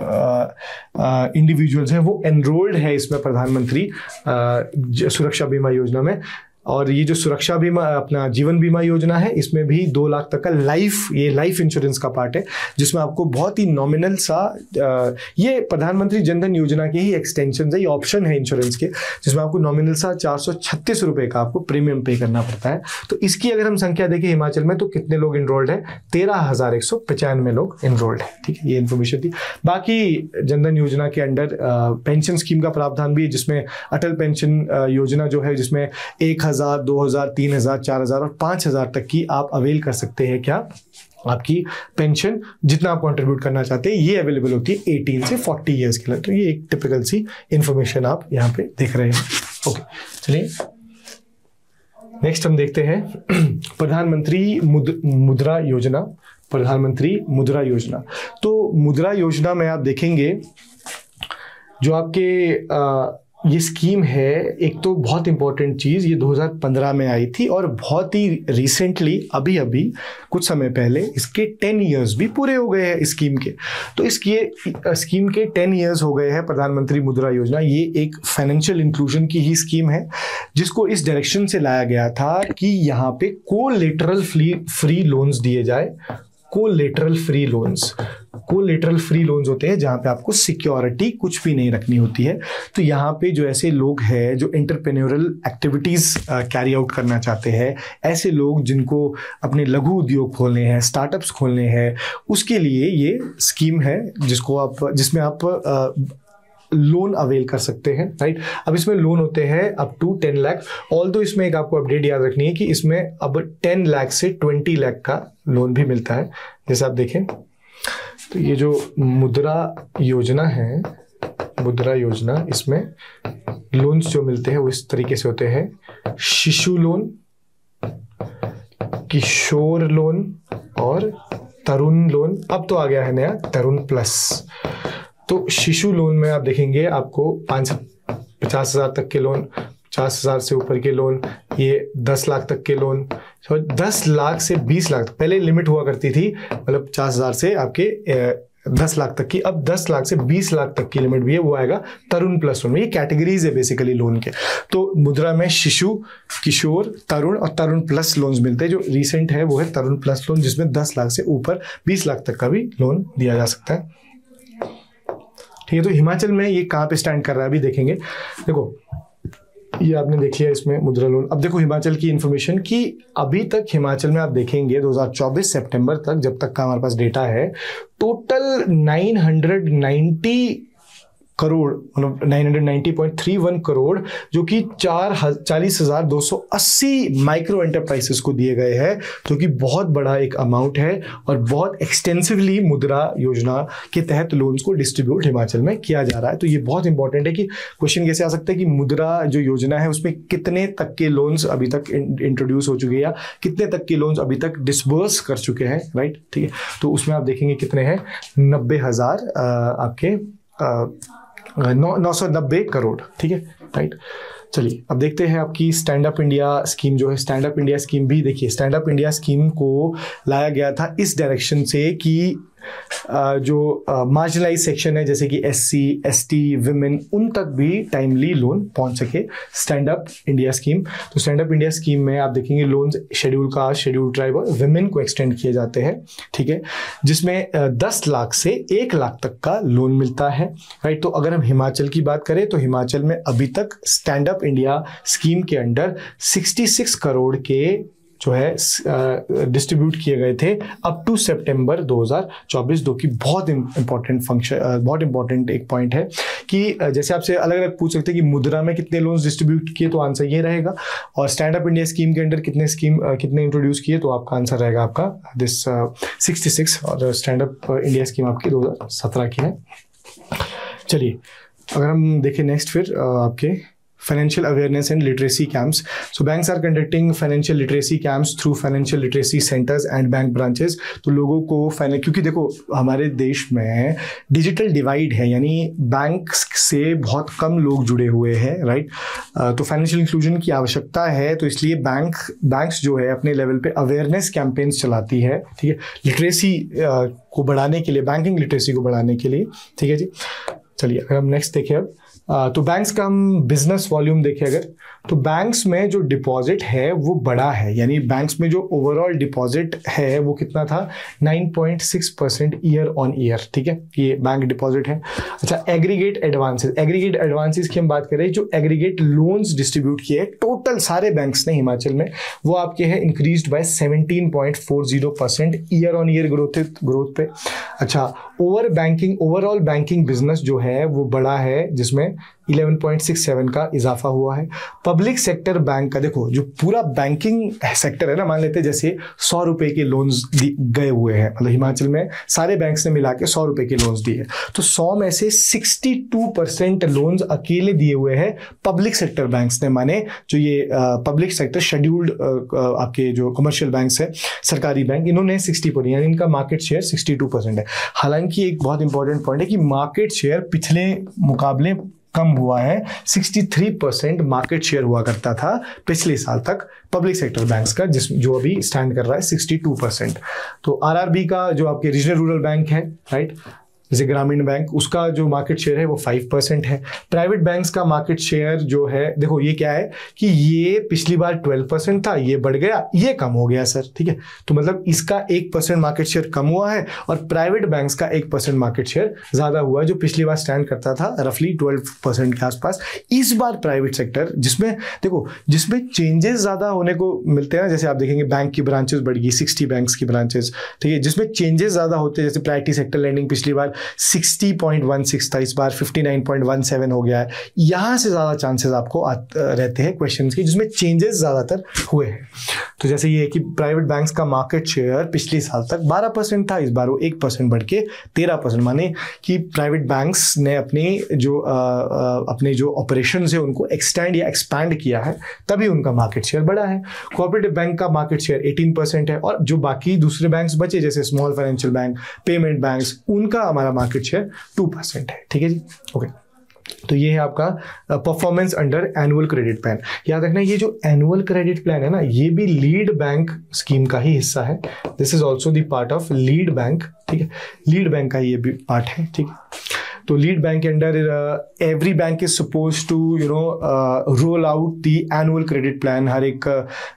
Speaker 1: इंडिविजुअल्स हैं वो एनरोल्ड है इसमें प्रधानमंत्री सुरक्षा बीमा योजना में। और ये जो सुरक्षा बीमा अपना जीवन बीमा योजना है इसमें भी 2 लाख तक का लाइफ इंश्योरेंस का पार्ट है, जिसमें आपको बहुत ही नॉमिनल सा ये प्रधानमंत्री जनधन योजना के ही एक्सटेंशन है, ये ऑप्शन है इंश्योरेंस के, जिसमें आपको नॉमिनल सा 436 रुपए का आपको प्रीमियम पे करना पड़ता है। तो इसकी अगर हम संख्या देखें हिमाचल में तो कितने लोग इनरोल्ड है, 13,195 लोग इनरोल्ड है, ठीक है। ये इन्फॉर्मेशन थी। बाकी जनधन योजना के अंडर पेंशन स्कीम का प्रावधान भी है, जिसमें अटल पेंशन योजना जो है जिसमें 1,000, 2,000, 3,000, 4,000 और 5,000 तक की आप अवेल कर सकते हैं। क्या आपकी पेंशन जितना आप कंट्रीब्यूट करना चाहते हैं ये अवेलेबल होती है 18 से 40 इयर्स के लिए। तो ये एक टिपिकल सी इंफॉर्मेशन आप यहाँ पे देख रहे हैं। ओके चलिए नेक्स्ट हम देखते हैं प्रधानमंत्री मुद्रा योजना। प्रधानमंत्री मुद्रा योजना, तो मुद्रा योजना में आप देखेंगे जो आपके ये स्कीम है, एक तो बहुत इंपॉर्टेंट चीज़, ये 2015 में आई थी और बहुत ही रिसेंटली अभी कुछ समय पहले इसके 10 इयर्स भी पूरे हो गए हैं इस स्कीम के। तो इसकी स्कीम के 10 इयर्स हो गए हैं प्रधानमंत्री मुद्रा योजना। ये एक फाइनेंशियल इंक्लूजन की ही स्कीम है जिसको इस डायरेक्शन से लाया गया था कि यहाँ पे कोलेटरल फ्री लोन्स दिए जाए। कोलेटरल फ्री लोन्स होते हैं जहां पे आपको सिक्योरिटी कुछ भी नहीं रखनी होती है। तो यहाँ पे जो ऐसे लोग हैं जो एंटरप्रेन्योरल एक्टिविटीज कैरी आउट करना चाहते हैं, ऐसे लोग जिनको अपने लघु उद्योग खोलने हैं, स्टार्टअप्स खोलने हैं, उसके लिए ये स्कीम है जिसमें आप लोन अवेल कर सकते हैं, राइट। अब इसमें लोन होते हैं अप टू 10 लाख। ऑल्दो इसमें एक आपको अपडेट याद रखनी है कि इसमें अब 10 लाख से 20 लाख का लोन भी मिलता है। जैसे आप देखें तो ये जो मुद्रा योजना है, मुद्रा योजना, इसमें लोन्स जो मिलते हैं वो इस तरीके से होते हैं: शिशु लोन, किशोर लोन और तरुण लोन। अब तो आ गया है नया तरुण प्लस। तो शिशु लोन में आप देखेंगे आपको 5 से 50,000 तक के लोन, 50,000 से ऊपर के लोन, ये 10 लाख तक के लोन, 10 लाख से 20 लाख पहले लिमिट हुआ करती थी, मतलब 50,000 से आपके 10 लाख तक की। अब 10 लाख से 20 लाख तक की लिमिट भी है, वो आएगा तरुण प्लस लोन में। ये कैटेगरीज है बेसिकली लोन के। तो मुद्रा में शिशु, किशोर, तरुण और तरुण प्लस लोन्स मिलते हैं। जो रिसेंट है वो है तरुण प्लस लोन, जिसमें 10 लाख से ऊपर 20 लाख तक का भी लोन दिया जा सकता है, ठीक है। तो हिमाचल में ये कहाँ पे स्टैंड कर रहा है अभी देखेंगे। देखो ये आपने देख लिया इसमें मुद्रा लोन। अब देखो हिमाचल की इन्फॉर्मेशन कि अभी तक हिमाचल में आप देखेंगे 2024 सितंबर तक, जब तक का हमारे पास डेटा है, टोटल 990 करोड़, मतलब 990.31 करोड़, जो कि 40,280 माइक्रो एंटरप्राइजेस को दिए गए हैं, जो कि बहुत बड़ा एक अमाउंट है। और बहुत एक्सटेंसिवली मुद्रा योजना के तहत लोन्स को डिस्ट्रीब्यूट हिमाचल में किया जा रहा है। तो ये बहुत इंपॉर्टेंट है कि क्वेश्चन कैसे आ सकता है कि मुद्रा जो योजना है उसमें कितने तक के लोन्स अभी तक इंट्रोड्यूस हो चुके हैं या कितने तक के लोन्स अभी तक डिसबर्स कर चुके हैं, राइट, ठीक है। तो उसमें आप देखेंगे कितने हैं, 90,000 आपके 990 करोड़, ठीक है, राइट। चलिए अब देखते हैं आपकी स्टैंड अप इंडिया स्कीम जो है। स्टैंड अप इंडिया स्कीम भी देखिए, स्टैंड अप इंडिया स्कीम को लाया गया था इस डायरेक्शन से कि जो मार्जिनलाइज सेक्शन है जैसे कि SC ST विमेन, उन तक भी टाइमली लोन पहुंच सके, स्टैंड अप इंडिया स्कीम। तो स्टैंड अप इंडिया स्कीम में आप देखेंगे loans schedule caste, schedule tribe और विमेन को एक्सटेंड किए जाते हैं, ठीक है, जिसमें 10 लाख से 1 लाख तक का लोन मिलता है, राइट। तो अगर हम हिमाचल की बात करें तो हिमाचल में अभी तक स्टैंड अप इंडिया स्कीम के अंडर 66 करोड़ के जो है डिस्ट्रीब्यूट किए गए थे अप टू सितंबर 2024, जो कि बहुत इंपॉर्टेंट फंक्शन, बहुत इंपॉर्टेंट एक पॉइंट है कि जैसे आपसे अलग अलग पूछ सकते हैं कि मुद्रा में कितने लोन्स डिस्ट्रीब्यूट किए, तो आंसर ये रहेगा, और स्टैंड अप इंडिया स्कीम के अंडर कितने इंट्रोड्यूस किए, तो आपका आंसर रहेगा आपका दिस 66, और स्टैंड अप इंडिया स्कीम आपकी 2017 की है। चलिए अगर हम देखें नेक्स्ट फिर आपके financial awareness and literacy camps. So banks are conducting financial literacy camps through financial literacy centers and bank branches. तो लोगों को क्योंकि देखो हमारे देश में डिजिटल डिवाइड है, यानी बैंक से बहुत कम लोग जुड़े हुए हैं, राइट। तो फाइनेंशियल इंक्लूजन की आवश्यकता है, तो इसलिए बैंक्स जो है अपने लेवल पे अवेयरनेस कैंपेन्स चलाती है, ठीक है, लिटरेसी को बढ़ाने के लिए, बैंकिंग लिटरेसी को बढ़ाने के लिए, ठीक है जी। चलिए अगर हम नेक्स्ट देखें अब, तो बैंक्स का हम बिजनेस वॉल्यूम देखें अगर, तो बैंक्स में जो डिपॉजिट है वो बड़ा है, यानी बैंक्स में जो ओवरऑल डिपॉजिट है वो कितना था, 9.6% ईयर ऑन ईयर, ठीक है, ये बैंक डिपॉजिट है। अच्छा, एग्रीगेट एडवांसेस की हम बात करें, जो एग्रीगेट लोन्स डिस्ट्रीब्यूट किए टोटल सारे बैंक्स ने हिमाचल में, वो आपके हैं increased by 17.40% year on year growth पे। अच्छा, ओवरऑल बैंकिंग बिजनेस जो है वो बड़ा है, जिसमें 11.67 का इजाफा हुआ है। पब्लिक सेक्टर बैंक का देखो, जो पूरा बैंकिंग सेक्टर है ना, मान लेते हैं जैसे 100 रुपए के लोन्स गए हुए हैं, मतलब हिमाचल में सारे बैंक्स ने मिला के 100 रुपए के लोन्स दिए, तो 100 में से 62% लोन्स अकेले दिए हुए हैं पब्लिक सेक्टर बैंक्स ने, माने जो ये पब्लिक सेक्टर शेड्यूल्ड आपके जो कमर्शियल बैंक्स है, सरकारी बैंक, इन्होंने 60%, यानी इनका मार्केट शेयर 62% है। हालांकि एक बहुत इंपॉर्टेंट पॉइंट है कि मार्केट शेयर पिछले मुकाबले कम हुआ है, 63% मार्केट शेयर हुआ करता था पिछले साल तक पब्लिक सेक्टर बैंक्स का, जो अभी स्टैंड कर रहा है 62%। तो RRB का जो आपके रीजनल रूरल बैंक है, राइट, जैसे ग्रामीण बैंक, उसका जो मार्केट शेयर है वो 5% है। प्राइवेट बैंक्स का मार्केट शेयर जो है, देखो ये क्या है कि ये पिछली बार 12% था, ये बढ़ गया, ये कम हो गया सर, ठीक है, तो मतलब इसका 1% मार्केट शेयर कम हुआ है, और प्राइवेट बैंक्स का 1% मार्केट शेयर ज्यादा हुआ है, जो पिछली बार स्टैंड करता था रफली 12% के आसपास। इस बार प्राइवेट सेक्टर, जिसमें देखो, जिसमें चेंजेस ज्यादा होने को मिलते हैं, जैसे आप देखेंगे बैंक की ब्रांचेस बढ़ गई, 60 बैंक्स की ब्रांचेस, ठीक है, जिसमें चेंजेस ज्यादा होते हैं, जैसे प्रायोरिटी सेक्टर लेंडिंग पिछली बार 60.16 था, इस बार 59.17 हो गया है। यहां से ज्यादा चांसेस आपको रहते हैं क्वेश्चंस के जिसमें चेंजेस ज्यादातर हुए हैं। तो जैसे ये कि प्राइवेट बैंक्स का मार्केट शेयर पिछले साल तक 12% था, इस बार वो 1% बढ़ के 13%, माने कि प्राइवेट बैंक्स ने अपने जो ऑपरेशन है उनको एक्सटेंड या एक्सपैंड किया है, तभी उनका मार्केट शेयर बढ़ा है। कोऑपरेटिव बैंक का मार्केट शेयर 18% है, और जो बाकी दूसरे बैंक्स बचे जैसे small financial bank, payment banks, उनका हमारा मार्केट शेयर 2% है, ठीक है जी, ओके। तो ये है आपका performance under annual credit plan. याद रखना, ये जो एनुअल क्रेडिट प्लान है ना, ये भी लीड बैंक स्कीम का ही हिस्सा है। This is also the part of lead bank, ठीक है, लीड बैंक का ये भी पार्ट है, ठीक है। तो लीड बैंक के under every bank is suppose to roll out the annual credit plan. हर एक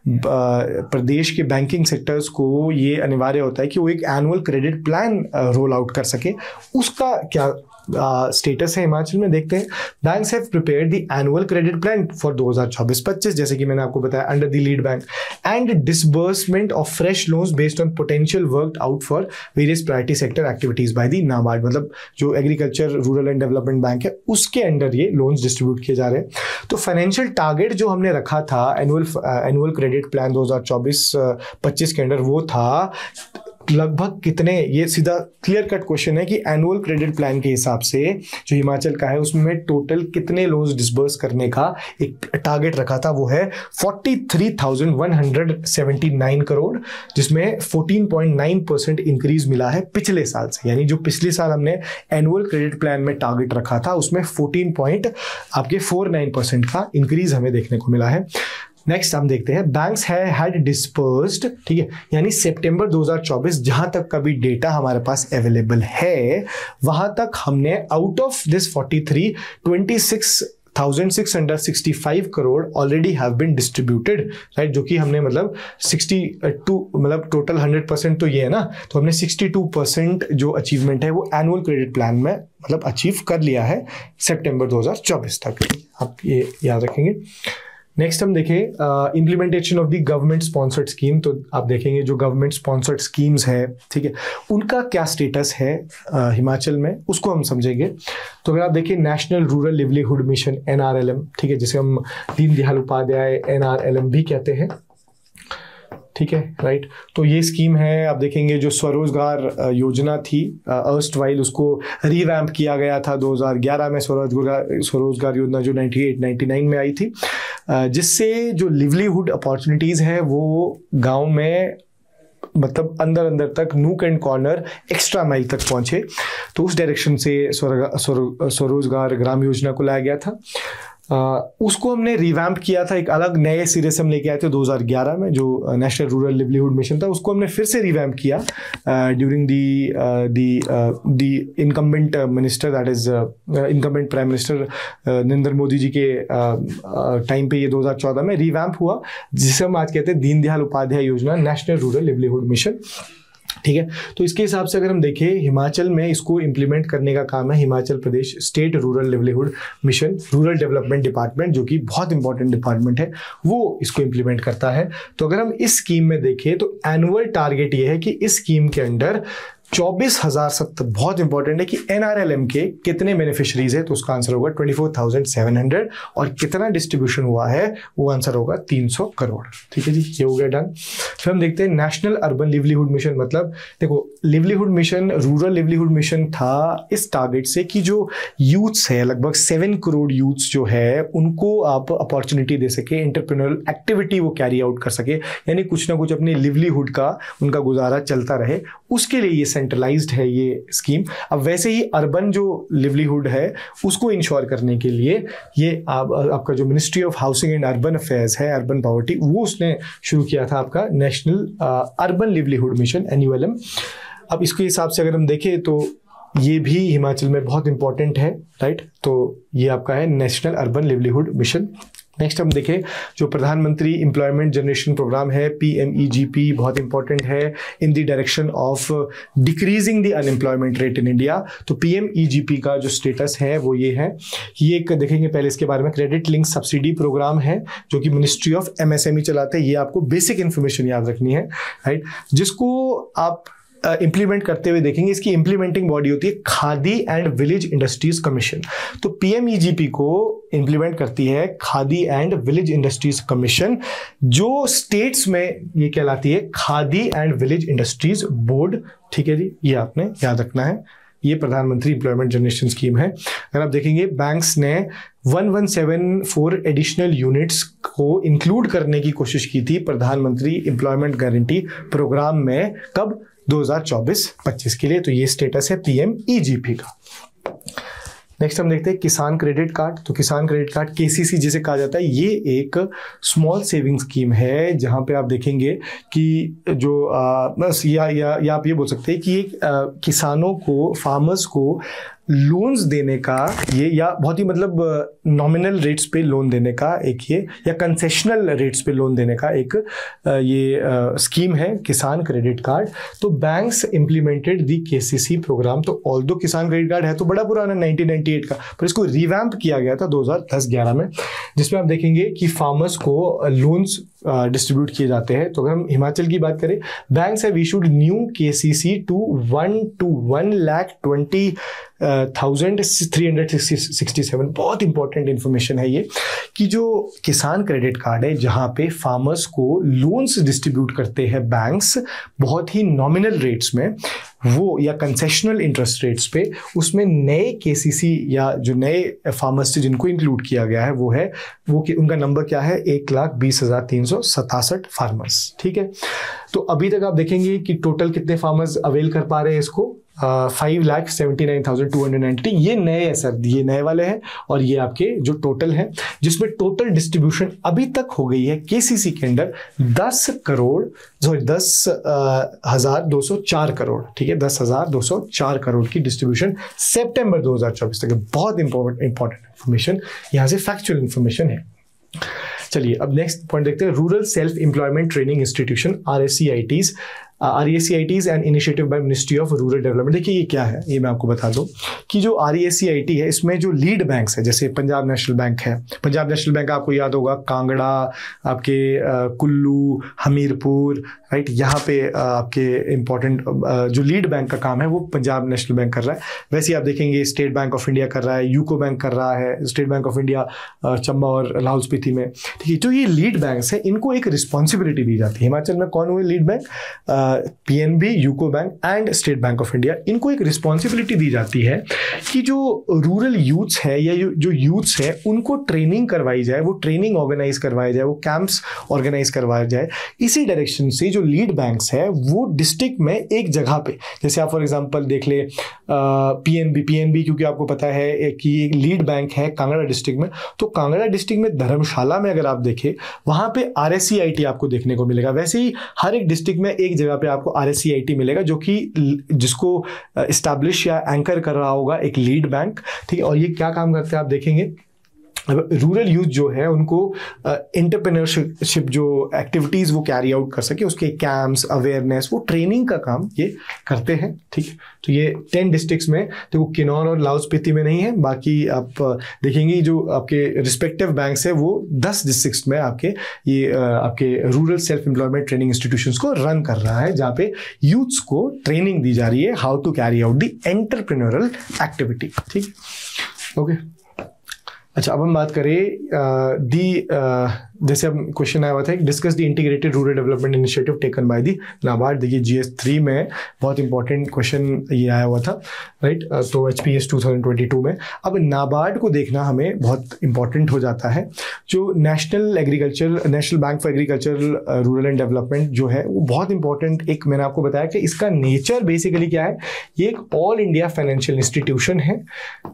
Speaker 1: प्रदेश के बैंकिंग सेक्टर्स को ये अनिवार्य होता है कि वो एक annual credit plan roll out कर सके। उसका क्या स्टेटस है हिमाचल में, देखते हैं। Banks have prepared the annual credit plan for 2024-25, जैसे कि मैंने आपको बताया, under the lead bank, and disbursement of fresh loans based on potential worked out for various priority sector activities by the NABARD. मतलब जो agriculture rural and development bank है उसके under ये लोन्स डिस्ट्रीब्यूट किए जा रहे हैं। तो फाइनेंशियल टारगेट जो हमने रखा था एनुअल क्रेडिट प्लान 2024-25 के अंडर, वो था लगभग कितने, ये सीधा क्लियर कट क्वेश्चन है कि एनुअल क्रेडिट प्लान के हिसाब से जो हिमाचल का है उसमें टोटल कितने लोन्स डिसबर्स करने का एक टारगेट रखा था, वो है 43,179 करोड़, जिसमें 14.9% इंक्रीज मिला है पिछले साल से। यानी जो पिछले साल हमने एनुअल क्रेडिट प्लान में टारगेट रखा था उसमें 14.49% का इंक्रीज हमें देखने को मिला है। नेक्स्ट हम देखते हैं बैंक्स हैड डिस्पर्स्ड, ठीक है, यानी सितंबर 2024 जहां तक का भी डेटा हमारे पास अवेलेबल है वहां तक हमने out of this 43 26,665 crore already have been distributed, right, जो कि हमने मतलब 62 मतलब टोटल 100% तो ये है ना, तो हमने 62% जो अचीवमेंट है वो एनुअल क्रेडिट प्लान में मतलब अचीव कर लिया है सितंबर 2024 तक, आप ये याद रखेंगे। नेक्स्ट हम देखें implementation of the government sponsored scheme. तो आप देखेंगे जो गवर्नमेंट स्पॉन्सर्ड स्कीम्स है, ठीक है, उनका क्या स्टेटस है हिमाचल में, उसको हम समझेंगे। तो अगर आप देखिए national rural livelihood mission NRLM, ठीक है, जिसे हम दीनदयाल उपाध्याय NRLM भी कहते हैं, ठीक है, राइट। तो ये स्कीम है, आप देखेंगे जो स्वरोजगार योजना थी अर्स्ट वाइल, उसको रिवैम्प किया गया था 2011 में, स्वरोजगार योजना जो 98-99 में आई थी, जिससे जो लिवलीहुड अपॉर्चुनिटीज़ है वो गांव में मतलब अंदर तक, nook and corner, extra mile तक पहुंचे। तो उस डायरेक्शन से स्वरोजगार ग्राम योजना को लाया गया था। उसको हमने रिवैम्प किया था, एक अलग नए सिरे से हम लेके आए थे 2011 में, जो नेशनल रूरल लिवलीहुड मिशन था, उसको हमने फिर से रिवैम्प किया during the incumbent minister, that is incumbent prime minister Narendra Modi ji के टाइम पे ये 2014 में रिवैम्प हुआ, जिसे हम आज कहते हैं दीनदयाल उपाध्याय योजना, नेशनल रूरल लिवलीहुड मिशन, ठीक है। तो इसके हिसाब से अगर हम देखें हिमाचल में इसको इम्प्लीमेंट करने का काम है Himachal Pradesh state rural livelihood mission, rural development department, जो कि बहुत इंपॉर्टेंट डिपार्टमेंट है, वो इसको इम्प्लीमेंट करता है। तो अगर हम इस स्कीम में देखें तो एनुअल टारगेट ये है कि इस स्कीम के अंडर 24,070, बहुत इंपॉर्टेंट है कि NRLM के कितने बेनिफिशरीज है, तो उसका आंसर होगा 24,700, और कितना डिस्ट्रीब्यूशन हुआ है वो आंसर होगा 300 करोड़, ठीक है जी, ये हो गया डन। फिर हम देखते हैं नेशनल अर्बन लिवलीहुड मिशन। मतलब देखो, livelihood mission rural livelihood mission था इस टारगेट से कि जो यूथ्स है, लगभग 7 करोड़ यूथ्स जो है, उनको आप अपॉर्चुनिटी दे सके, एंटरप्रेन्योरल एक्टिविटी वो कैरी आउट कर सके, यानी कुछ ना कुछ अपने लिवलीहुड का उनका गुजारा चलता रहे, उसके लिए ये सेंट्रलाइज्ड है ये स्कीम। अब वैसे ही अर्बन जो लिवलीहुड है उसको इंश्योर करने के लिए ये आपका जो ministry of housing and urban affairs है, अर्बन पॉवर्टी, वो उसने शुरू किया था आपका national urban livelihood mission NULM। अब इसके हिसाब से अगर हम देखें तो ये भी हिमाचल में बहुत इंपॉर्टेंट है, राइट। तो ये आपका है national urban livelihood mission. Next हम देखें जो प्रधानमंत्री एम्प्लॉयमेंट जनरेशन प्रोग्राम है PMEGP, बहुत इंपॉर्टेंट है in the direction of decreasing the unemployment rate in India. तो PMEGP का जो स्टेटस है वो ये है, ये एक देखेंगे पहले इसके बारे में, क्रेडिट लिंक सब्सिडी प्रोग्राम है जो कि मिनिस्ट्री ऑफ MSME चलाते हैं। ये आपको बेसिक इन्फॉर्मेशन याद रखनी है, राइट, जिसको आप इंप्लीमेंट करते हुए देखेंगे। इसकी इंप्लीमेंटिंग बॉडी होती है khadi and village industries commission. तो PMEGP को इंप्लीमेंट करती है khadi and village industries commission, जो स्टेट्स में ये कहलाती है khadi and village industries board, ठीक है जी, ये आपने याद रखना है। ये प्रधानमंत्री एम्प्लॉयमेंट जनरेशन स्कीम है। अगर आप देखेंगे बैंक्स ने 1174 एडिशनल यूनिट्स को इंक्लूड करने की कोशिश की थी प्रधानमंत्री एम्प्लॉयमेंट गारंटी प्रोग्राम में, कब, 2024-25 के लिए। तो ये स्टेटस है PMEGP का। नेक्स्ट हम देखते हैं किसान क्रेडिट कार्ड। तो किसान क्रेडिट कार्ड KCC जिसे कहा जाता है, ये एक स्मॉल सेविंग स्कीम है जहां पे आप देखेंगे कि जो बस या आप ये बोल सकते हैं कि किसानों को, फार्मर्स को लोन्स देने का ये, या बहुत ही मतलब नॉमिनल रेट्स पे लोन देने का एक ये, या कंसेशनल रेट्स पे लोन देने का एक ये स्कीम है किसान क्रेडिट कार्ड। तो बैंक्स इंप्लीमेंटेड दी KCC प्रोग्राम। तो ऑल्दो किसान क्रेडिट कार्ड है तो बड़ा पुराना 1998 का, पर इसको रिवैम्प किया गया था 2010-11 में, जिसमें आप देखेंगे कि फार्मर्स को लोन्स डिस्ट्रीब्यूट किए जाते हैं। तो अगर हम हिमाचल की बात करें, banks have issued new KCC to 1,20,367। बहुत इंपॉर्टेंट इंफॉर्मेशन है ये कि जो किसान क्रेडिट कार्ड है जहां पे फार्मर्स को लोन्स डिस्ट्रीब्यूट करते हैं बैंक्स बहुत ही नॉमिनल रेट्स में, वो या कंसेशनल इंटरेस्ट रेट्स पे, उसमें नए KCC या जो नए फार्मर्स थे जिनको इंक्लूड किया गया है वो है उनका नंबर क्या है, 1,20,367 फार्मर्स। ठीक है, तो अभी तक आप देखेंगे कि टोटल कितने फार्मर्स अवेल कर पा रहे हैं इसको, 5,79,290। ये नए है सर, ये नए वाले हैं, और ये आपके जो टोटल है जिसमें टोटल डिस्ट्रीब्यूशन अभी तक हो गई है KCC के अंदर 10,204 करोड़। ठीक है, 10,204 करोड़ की डिस्ट्रीब्यूशन सितंबर 2024 तक है। बहुत इंपॉर्टेंट इंफॉर्मेशन, यहाँ से फैक्चुअल इंफॉर्मेशन है। चलिए अब नेक्स्ट पॉइंट देखते हैं, rural self employment training institution RSCITs and initiative by ministry of rural development. देखिए ये क्या है, ये मैं आपको बता दूं कि जो RSCIT है इसमें जो लीड बैंक्स है, जैसे पंजाब नेशनल बैंक है, पंजाब नेशनल बैंक आपको याद होगा कांगड़ा, आपके कुल्लू, हमीरपुर, राइट, यहाँ पे आपके इंपॉर्टेंट जो लीड बैंक का काम है वो पंजाब नेशनल बैंक कर रहा है। वैसे आप देखेंगे स्टेट बैंक ऑफ इंडिया कर रहा है, यूको बैंक कर रहा है, state bank of India Chamba और लाहौल स्पीति में। ठीक है, जो ये लीड बैंक्स है इनको एक रिस्पॉन्सिबिलिटी दी जाती है। हिमाचल में कौन हुए lead bank, PNB, UCO bank and state bank of India. इनको एक रिस्पॉन्सिबिलिटी दी जाती है कि जो रूरल यूथ्स है या जो यूथ्स है उनको ट्रेनिंग करवाई जाए, वो ट्रेनिंग ऑर्गेनाइज करवाई जाए, वो कैंप्स ऑर्गेनाइज करवाया जाए। इसी डायरेक्शन से जो लीड बैंक्स है वो डिस्ट्रिक्ट में एक जगह पे, जैसे आप फॉर एग्जांपल देख ले PNB, क्योंकि आपको पता है कि एक लीड बैंक है कांगड़ा डिस्ट्रिक्ट में, तो कांगड़ा डिस्ट्रिक्ट में धर्मशाला में अगर आप देखें वहां पे RSCIT आपको देखने को मिलेगा। वैसे ही हर एक डिस्ट्रिक्ट में एक जगह पे आपको RSCIT मिलेगा जो कि जिसको एस्टैब्लिश या एंकर कर रहा होगा एक लीड बैंक। ठीक है, और ये क्या काम करते हैं आप देखेंगे, रूरल यूथ जो है उनको एंटरप्रेन्योरशिप जो एक्टिविटीज़ वो कैरी आउट कर सके, उसके कैंप्स, अवेयरनेस, वो ट्रेनिंग का काम ये करते हैं। ठीक है, तो ये 10 डिस्ट्रिक्ट्स में, तो किन्नौर और लाहौल स्पीति में नहीं है, बाकी आप देखेंगे जो आपके रिस्पेक्टिव बैंक्स है वो 10 डिस्ट्रिक्ट्स में आपके ये आपके rural self employment training institutions को रन कर रहा है, जहाँ पे यूथ्स को ट्रेनिंग दी जा रही है how to carry out the entrepreneurial activity. ठीक, ओके। अच्छा, अब हम बात करें जैसे अब क्वेश्चन आया हुआ था, discuss the integrated rural development initiative taken by the NABARD. देखिए GS3 में बहुत इंपॉर्टेंट क्वेश्चन ये आया हुआ था, राइट, तो HPS 2022 में। अब नाबार्ड को देखना हमें बहुत इंपॉर्टेंट हो जाता है। जो national bank for agricultural rural and development जो है वो बहुत इंपॉर्टेंट, एक मैंने आपको बताया कि इसका नेचर बेसिकली क्या है, ये एक ऑल इंडिया फाइनेंशियल इंस्टीट्यूशन है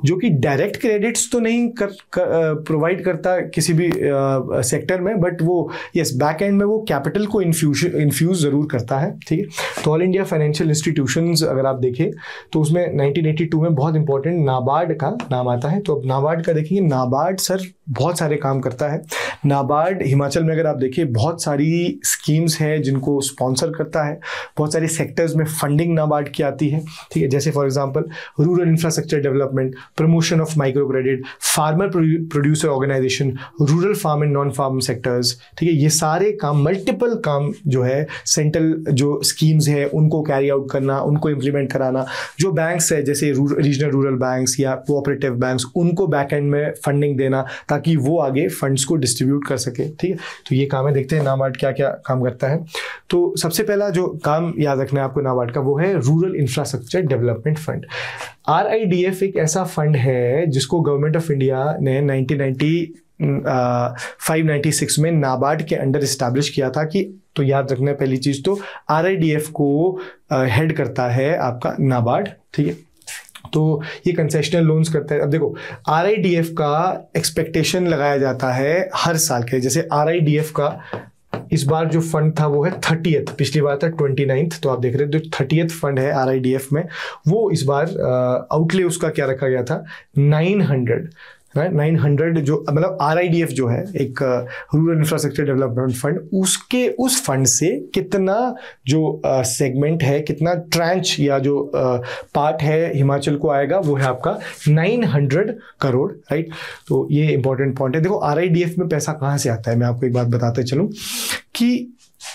Speaker 1: जो कि डायरेक्ट क्रेडिट्स तो नहीं प्रोवाइड करता किसी भी सेक्टर में, बट वो यस बैक एंड में वो कैपिटल को इन्फ्यूज जरूर करता है। ठीक है, तो ऑल इंडिया फाइनेंशियल इंस्टीट्यूशंस अगर आप देखें तो उसमें 1982 में बहुत इंपॉर्टेंट नाबार्ड का नाम आता है। तो अब नाबार्ड का देखेंगे, नाबार्ड सर बहुत सारे काम करता है। नाबार्ड हिमाचल में अगर आप देखिए बहुत सारी स्कीम्स हैं जिनको स्पॉन्सर करता है, बहुत सारे सेक्टर्स में फंडिंग नाबार्ड की आती है। ठीक है, जैसे for example rural infrastructure development, promotion of micro credit, farmer producer organisation, rural farm and non farm sectors. ठीक है, ये सारे काम, मल्टीपल काम जो है सेंट्रल जो स्कीम्स है उनको कैरी आउट करना, उनको इम्प्लीमेंट कराना। जो बैंक्स है जैसे रीजनल रूरल बैंक्स या कोऑपरेटिव बैंक्स, उनको बैक एंड में फंडिंग देना ताकि वो आगे फंड्स को डिस्ट्रीब्यूट कर सके। ठीक है, तो ये काम है। देखते हैं नाबार्ड क्या क्या काम करता है। तो सबसे पहला जो काम याद रखना है आपको नाबार्ड का वो है rural infrastructure development fund. RIDF एक ऐसा फंड है जिसको गवर्नमेंट ऑफ इंडिया ने 1996 में नाबार्ड के अंडर इस्टेब्लिश किया था कि, तो याद रखना है पहली चीज तो RIDF को हेड करता है आपका नाबार्ड। ठीक है, तो ये कंसेशनल लोन्स करता है। अब देखो RIDF का एक्सपेक्टेशन लगाया जाता है हर साल के, जैसे RIDF का इस बार जो फंड था वो है 30th, पिछली बार था 29th, तो आप देख रहे हैं जो 30th फंड है RIDF में, वो इस बार आउटले उसका क्या रखा गया था 900, राइट। 900 जो मतलब RIDF जो है एक रूरल इंफ्रास्ट्रक्चर डेवलपमेंट फंड, उसके उस फंड से कितना जो सेगमेंट है, कितना ट्रांच या जो पार्ट है हिमाचल को आएगा, वो है आपका 900 करोड़, राइट। तो ये इंपॉर्टेंट पॉइंट है। देखो RIDF में पैसा कहाँ से आता है, मैं आपको एक बात बताते चलूँ कि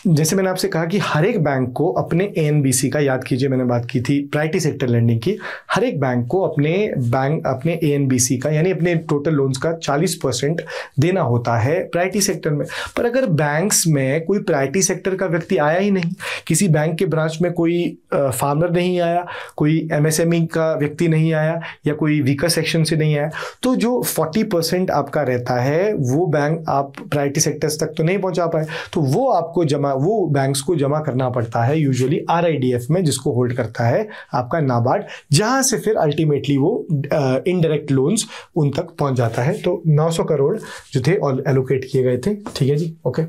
Speaker 1: जैसे मैंने आपसे कहा कि हर एक बैंक को अपने ANBC का, याद कीजिए मैंने बात की थी प्रायोरिटी सेक्टर लेंडिंग की, हर एक बैंक को अपने ANBC का यानी अपने टोटल लोन्स का 40% देना होता है प्रायोरिटी सेक्टर में। पर अगर बैंक्स में कोई प्रायोरिटी सेक्टर का व्यक्ति आया ही नहीं, किसी बैंक के ब्रांच में कोई फार्मर नहीं आया, कोई MSME का व्यक्ति नहीं आया या कोई वीकर सेक्शन से नहीं आया, तो जो 40% आपका रहता है वो बैंक आप प्रायोरिटी सेक्टर्स तक तो नहीं पहुंचा पाए, तो वो आपको वो बैंक्स को जमा करना पड़ता है यूजुअली RIDF में, जिसको होल्ड करता है आपका नाबार्ड, जहां से फिर अल्टीमेटली वो इनडायरेक्ट लोन्स उन तक पहुंच जाता है। तो 900 करोड़ जो थे एलोकेट किए गए थे, ठीक है जी, ओके,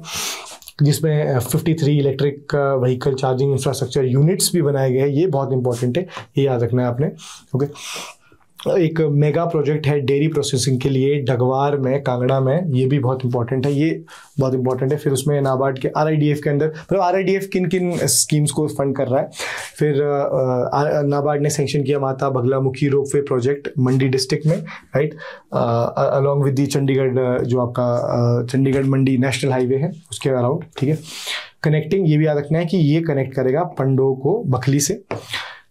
Speaker 1: जिसमें 53 electric vehicle charging infrastructure units भी बनाए गए हैं। ये बहुत इंपॉर्टेंट है, ये याद रखना है आपने, ओके। एक मेगा प्रोजेक्ट है डेयरी प्रोसेसिंग के लिए डगवार में, कांगड़ा में, ये भी बहुत इंपॉर्टेंट है, ये बहुत इंपॉर्टेंट है। फिर उसमें नाबार्ड के RIDF के अंदर, मतलब RIDF किन किन स्कीम्स को फंड कर रहा है। फिर नाबार्ड ने सैंक्शन किया माता बगलामुखी रोपवे प्रोजेक्ट मंडी डिस्ट्रिक्ट में, right, along with the Chandigarh, जो आपका चंडीगढ़ मंडी नेशनल हाईवे है उसके अराउंड, ठीक है। कनेक्टिंग, ये भी याद रखना है कि ये कनेक्ट करेगा पंडो को बखली से।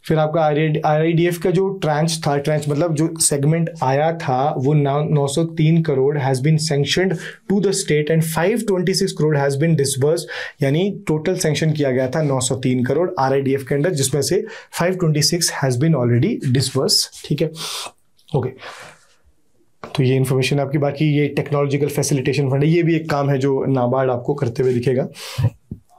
Speaker 1: फिर आपका RIDF का जो ट्रांच था, ट्रांच मतलब जो सेगमेंट आया था, वो 903 crore has been sanctioned to the state and 526 crore has been disbursed, यानी टोटल सैंक्शन किया गया था 903 करोड़ RIDF के अंदर, जिसमें से 526 हैज़ बीन ऑलरेडी डिसबर्स्ड, ठीक है, ओके। तो ये इन्फॉर्मेशन आपकी। बाकी ये टेक्नोलॉजिकल फैसिलिटेशन फंड है, ये भी एक काम है जो नाबार्ड आपको करते हुए दिखेगा।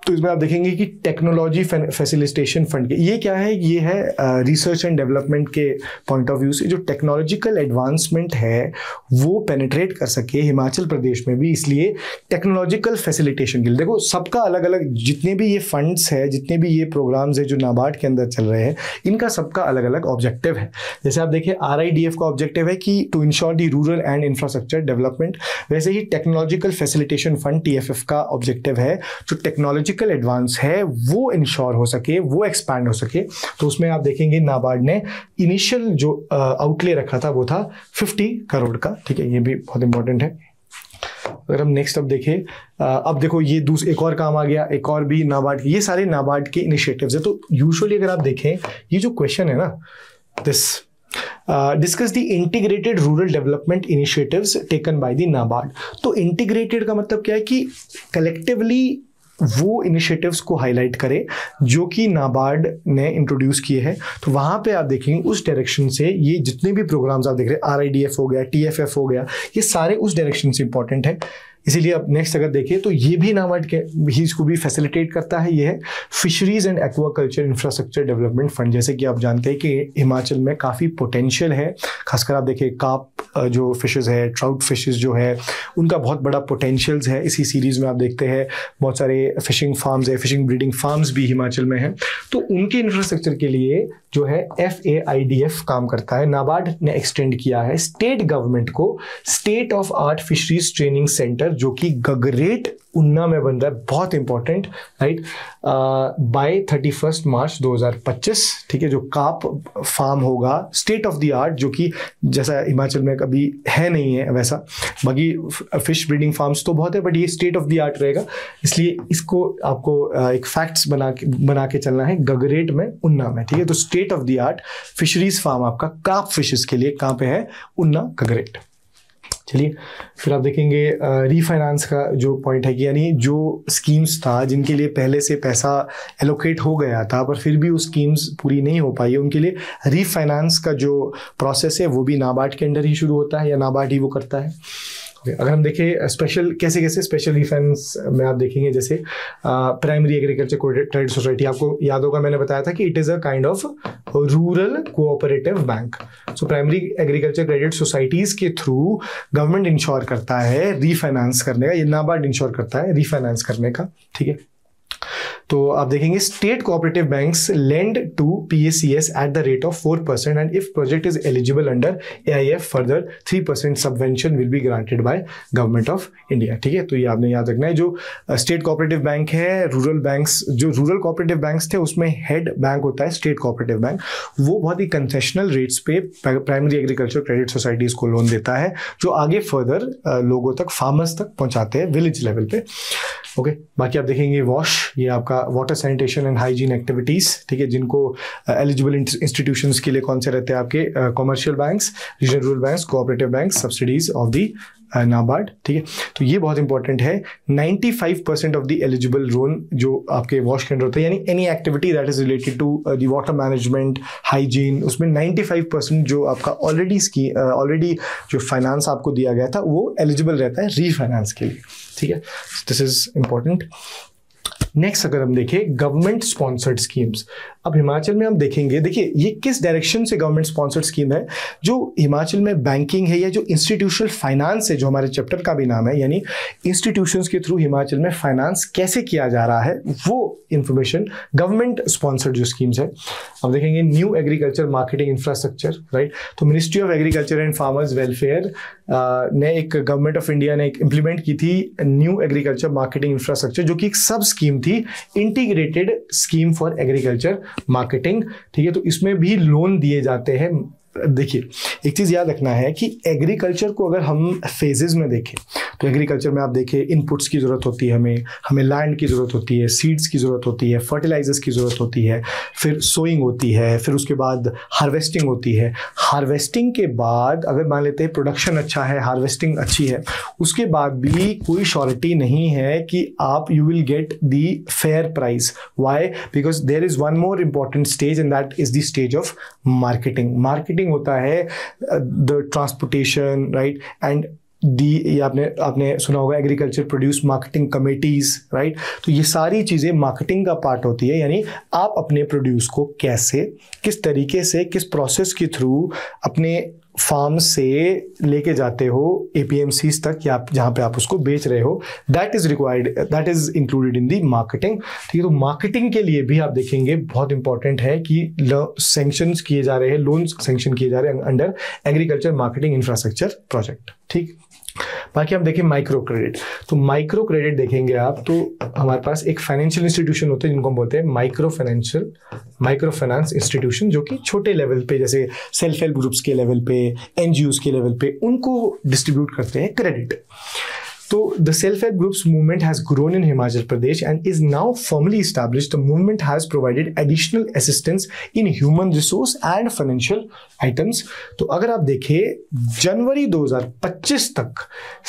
Speaker 1: तो इसमें आप देखेंगे कि टेक्नोलॉजी फैसिलिटेशन फंड के, ये क्या है, ये है रिसर्च एंड डेवलपमेंट के पॉइंट ऑफ व्यू से जो टेक्नोलॉजिकल एडवांसमेंट है वो पेनिट्रेट कर सके हिमाचल प्रदेश में भी, इसलिए टेक्नोलॉजिकल फैसिलिटेशन के लिए। देखो सबका अलग अलग, जितने भी ये फंड्स है, जितने भी ये प्रोग्राम्स है जो नाबार्ड के अंदर चल रहे हैं, इनका सबका अलग अलग ऑब्जेक्टिव है। जैसे आप देखिए RIDF का ऑब्जेक्टिव है कि to ensure the rural and infrastructure development, वैसे ही टेक्नोलॉजिकल फैसिलिटेशन फंड TFF का ऑब्जेक्टिव है जो टेक्नोलॉजी एडवांस है वो इंश्योर हो सके, वो एक्सपैंड हो सके। तो उसमें आप देखेंगे नाबार्ड ने इनिशियल जो आउटले रखा था वो था 50 करोड़ का, ठीक है, ये भी बहुत इंपॉर्टेंट है। अगर हम नेक्स्ट अब देखें, अब देखो ये एक और काम आ गया, एक और भी नाबार्ड, ये सारे नाबार्ड के इनिशिएटिव्स है। तो यूजुअली अगर आप देखें ये जो क्वेश्चन है ना, this discuss the integrated rural development initiatives taken by the NABARD. तो इंटीग्रेटेड का मतलब क्या है कि कलेक्टिवली वो इनिशिएटिव्स को हाईलाइट करे जो कि नाबार्ड ने इंट्रोड्यूस किए हैं। तो वहाँ पे आप देखेंगे उस डायरेक्शन से ये जितने भी प्रोग्राम्स आप देख रहे हैं, RIDF हो गया, TFF हो गया, ये सारे उस डायरेक्शन से इंपॉर्टेंट है। इसीलिए अब नेक्स्ट अगर देखिए तो ये भी नाबार्ड के इसको भी फैसिलिटेट करता है। ये है fisheries and aquaculture infrastructure development fund. जैसे कि आप जानते हैं कि हिमाचल में काफ़ी पोटेंशियल है, खासकर आप देखिए कार्प जो फिशेस है, ट्राउट फिशेस जो है, उनका बहुत बड़ा पोटेंशियल्स है। इसी सीरीज में आप देखते हैं बहुत सारे फिशिंग फार्म्स है, फिशिंग ब्रीडिंग फार्म्स भी हिमाचल में हैं। तो उनके इंफ्रास्ट्रक्चर के लिए जो है FAIDF काम करता है। नाबार्ड ने एक्सटेंड किया है स्टेट गवर्नमेंट को state of art fisheries training centre, जो कि गगरेट उन्ना में बन रहा है, बहुत इंपॉर्टेंट, राइट, बाय 31 मार्च 2025, ठीक है, जो कार्प फार्म होगा स्टेट ऑफ द आर्ट, जो कि जैसा हिमाचल में कभी है नहीं है वैसा। बाकी फिश ब्रीडिंग फार्म्स तो बहुत है, बट ये स्टेट ऑफ द आर्ट रहेगा, इसलिए इसको आपको एक फैक्ट्स बना के चलना है, गगरेट में, उन्ना में, ठीक है। तो state of the art fisheries farm आपका कार्प फिशेस के लिए कहाँ पे है, उन्ना, गगरेट। चलिए फिर आप देखेंगे रीफाइनेंस का जो पॉइंट है कि यानी जो स्कीम्स था जिनके लिए पहले से पैसा एलोकेट हो गया था पर फिर भी वो स्कीम्स पूरी नहीं हो पाई है, उनके लिए रीफाइनेंस का जो प्रोसेस है वो भी नाबार्ड के अंडर ही शुरू होता है या नाबार्ड ही वो करता है। अगर हम देखें स्पेशल कैसे स्पेशल डिफेंस में आप देखेंगे, जैसे प्राइमरी एग्रीकल्चर क्रेडिट सोसाइटी, आपको याद होगा मैंने बताया था कि it is a kind of rural cooperative bank. So primary agriculture credit societies के थ्रू गवर्नमेंट इंश्योर करता है रीफाइनेंस करने का, ये नाबार्ड इंश्योर करता है रीफाइनेंस करने का, ठीक है। तो आप देखेंगे state cooperative banks lend to PACS at the rate of 4% and if project is eligible under AIF further 3% subvention will be granted by government of India. ठीक है, तो ये आपने याद रखना है। जो स्टेट कोऑपरेटिव बैंक है, रूरल बैंक्स, जो रूरल कोऑपरेटिव बैंक्स थे उसमें हेड बैंक होता है स्टेट कोऑपरेटिव बैंक, वो बहुत ही कंसेशनल रेट्स पे प्राइमरी एग्रीकल्चर क्रेडिट सोसाइटीज को लोन देता है, जो आगे फर्दर लोगों तक, फार्मर्स तक पहुंचाते हैं विलेज लेवल पे। ओके, बाकी आप देखेंगे वॉश, ये आपका water sanitation and hygiene activities, ठीक है, जिनको एलिजिबल इंस्टीट्यूशंस के लिए कौन से रहते हैं आपके commercial banks, regional rural banks, cooperative banks, subsidies of the NABARD. ठीक है, तो ये बहुत इंपॉर्टेंट है। 95% ऑफ द एलिजिबल लोन जो आपके वॉश के अंडर होता है, यानी any activity that is related to the water management, hygiene, उसमें 95% जो आपका ऑलरेडी जो फाइनेंस आपको दिया गया था वो एलिजिबल रहता है रीफाइनेंस के लिए। ठीक है, दिस इज इंपॉर्टेंट। नेक्स्ट अगर हम देखें गवर्नमेंट स्पॉन्सर्ड स्कीम्स, अब हिमाचल में हम देखेंगे, देखिए ये किस डायरेक्शन से गवर्नमेंट स्पॉन्सर्ड स्कीम है। जो हिमाचल में बैंकिंग है या जो इंस्टीट्यूशनल फाइनेंस है, जो हमारे चैप्टर का भी नाम है, यानी इंस्टीट्यूशंस के थ्रू हिमाचल में फाइनेंस कैसे किया जा रहा है, वो इंफॉर्मेशन गवर्नमेंट स्पॉन्सर्ड जो स्कीम्स है। अब देखेंगे new agriculture marketing infrastructure, right, तो ministry of agriculture and farmers welfare ने एक गवर्नमेंट ऑफ इंडिया ने एक इम्प्लीमेंट की थी न्यू एग्रीकल्चर मार्केटिंग इंफ्रास्ट्रक्चर, जो कि एक सब स्कीम थी, integrated scheme for agriculture marketing. ठीक है, तो इसमें भी लोन दिए जाते हैं। देखिए एक चीज़ याद रखना है कि एग्रीकल्चर को अगर हम फेजेस में देखें तो एग्रीकल्चर में आप देखें इनपुट्स की ज़रूरत होती है, हमें लैंड की ज़रूरत होती है, सीड्स की ज़रूरत होती है, फर्टिलाइजर्स की ज़रूरत होती है, फिर सोइंग होती है, फिर उसके बाद हार्वेस्टिंग होती है। हार्वेस्टिंग के बाद अगर मान लेते हैं प्रोडक्शन अच्छा है, हार्वेस्टिंग अच्छी है, उसके बाद भी कोई श्योरिटी नहीं है कि आप you will get the fair price. Why? Because there is one more important stage and that is the stage of marketing होता है, द ट्रांसपोर्टेशन, राइट, एंड ये आपने सुना होगा agriculture produce marketing committees, right, तो ये सारी चीज़ें मार्केटिंग का पार्ट होती है, यानी आप अपने प्रोड्यूस को कैसे, किस तरीके से, किस प्रोसेस के थ्रू अपने फार्म से लेके जाते हो APMCs तक, या जहाँ पे आप उसको बेच रहे हो, that is required, that is included in the marketing. ठीक है, तो मार्केटिंग के लिए भी आप देखेंगे बहुत इंपॉर्टेंट है कि सैंक्शंस किए जा रहे हैं, लोन सैंक्शन किए जा रहे हैं under agriculture marketing infrastructure project. ठीक, बाकी हम देखें माइक्रो क्रेडिट, तो माइक्रो क्रेडिट देखेंगे आप तो हमारे पास एक फाइनेंशियल इंस्टीट्यूशन होते हैं जिनको हम बोलते हैं माइक्रो फाइनेंस इंस्टीट्यूशन, जो कि छोटे लेवल पे जैसे सेल्फ हेल्प ग्रुप्स के लेवल पे, NGOs के लेवल पे उनको डिस्ट्रीब्यूट करते हैं credit. So the self-help groups movement has grown in Himachal Pradesh and is now firmly established. The movement has provided additional assistance in human resource and financial items. तो अगर आप देखें जनवरी 2025 तक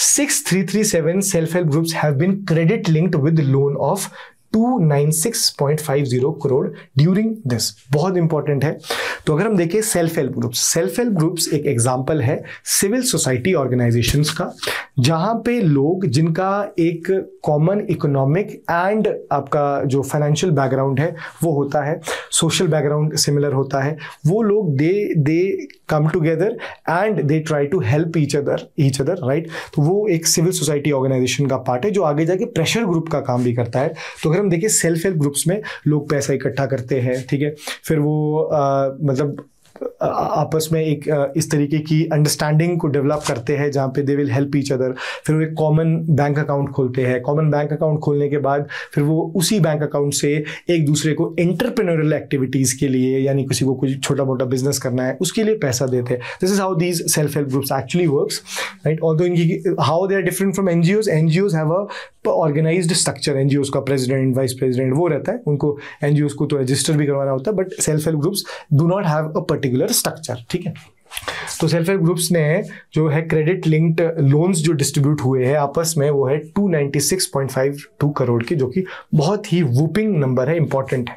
Speaker 1: 6337 self-help groups have been credit linked with loan of 296.50 crore during this. बहुत important है। तो अगर हम देखें सेल्फ हेल्प ग्रुप्स एक एग्जांपल है सिविल सोसाइटी ऑर्गेनाइजेशंस का, जहां पे लोग जिनका एक कॉमन इकोनॉमिक एंड आपका जो फाइनेंशियल बैकग्राउंड है वो होता है, सोशल बैकग्राउंड सिमिलर होता है, वो लोग they come together and they try to help each other, right. तो वो एक सिविल सोसाइटी ऑर्गेनाइजेशन का पार्ट है जो आगे जाके प्रेशर ग्रुप का काम भी करता है। तो अगर हम देखें सेल्फ हेल्प ग्रुप्स में लोग पैसा इकट्ठा करते हैं, ठीक है, फिर वो मतलब आपस में एक इस तरीके की अंडरस्टैंडिंग को डेवलप करते हैं जहाँ पे they will help each other. फिर वो एक कॉमन बैंक अकाउंट खोलते हैं, कॉमन बैंक अकाउंट खोलने के बाद फिर वो उसी बैंक अकाउंट से एक दूसरे को एंटरप्रेन्योरियल एक्टिविटीज़ के लिए, यानी किसी को कुछ छोटा मोटा बिजनेस करना है उसके लिए पैसा देते हैं। This is how these self help groups actually works, right. Although इनकी how they are different from NGOs have a organised structure. NGOs का प्रेसिडेंट, वाइस प्रेसिडेंट वो रहता है, उनको एनजीओज को तो रजिस्टर भी करवाना होता है, but self help groups do not have a particular structure, ठीक है। तो सेल्फ हेल्प ग्रुप्स ने जो है क्रेडिट लिंक्ड लोन्स जो डिस्ट्रीब्यूट हुए हैं आपस में वो है 296.52 करोड़ की, जो कि बहुत ही वूपिंग नंबर है, इंपॉर्टेंट है,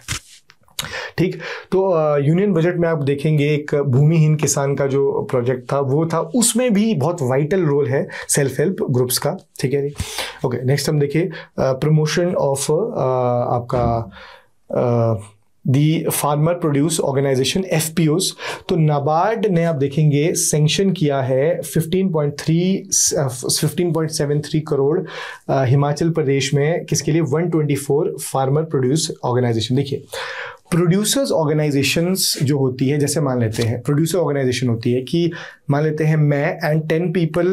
Speaker 1: ठीक। तो यूनियन बजट में आप देखेंगे एक भूमिहीन किसान का जो प्रोजेक्ट था वो था, उसमें भी बहुत वाइटल रोल है सेल्फ हेल्प ग्रुप्स का, ठीक है। ओके, नेक्स्ट हम देखिए प्रमोशन ऑफ आपका the farmer produce organisation FPOs। तो नाबार्ड ने आप देखेंगे सेंक्शन किया है 15.73 करोड़ हिमाचल प्रदेश में, किसके लिए? 124 फार्मर प्रोड्यूस ऑर्गेनाइजेशन। देखिए प्रोड्यूसर्स ऑर्गेनाइजेशंस जो होती है, जैसे मान लेते हैं प्रोड्यूसर ऑर्गेनाइजेशन होती है कि मान लेते हैं मैं and 10 people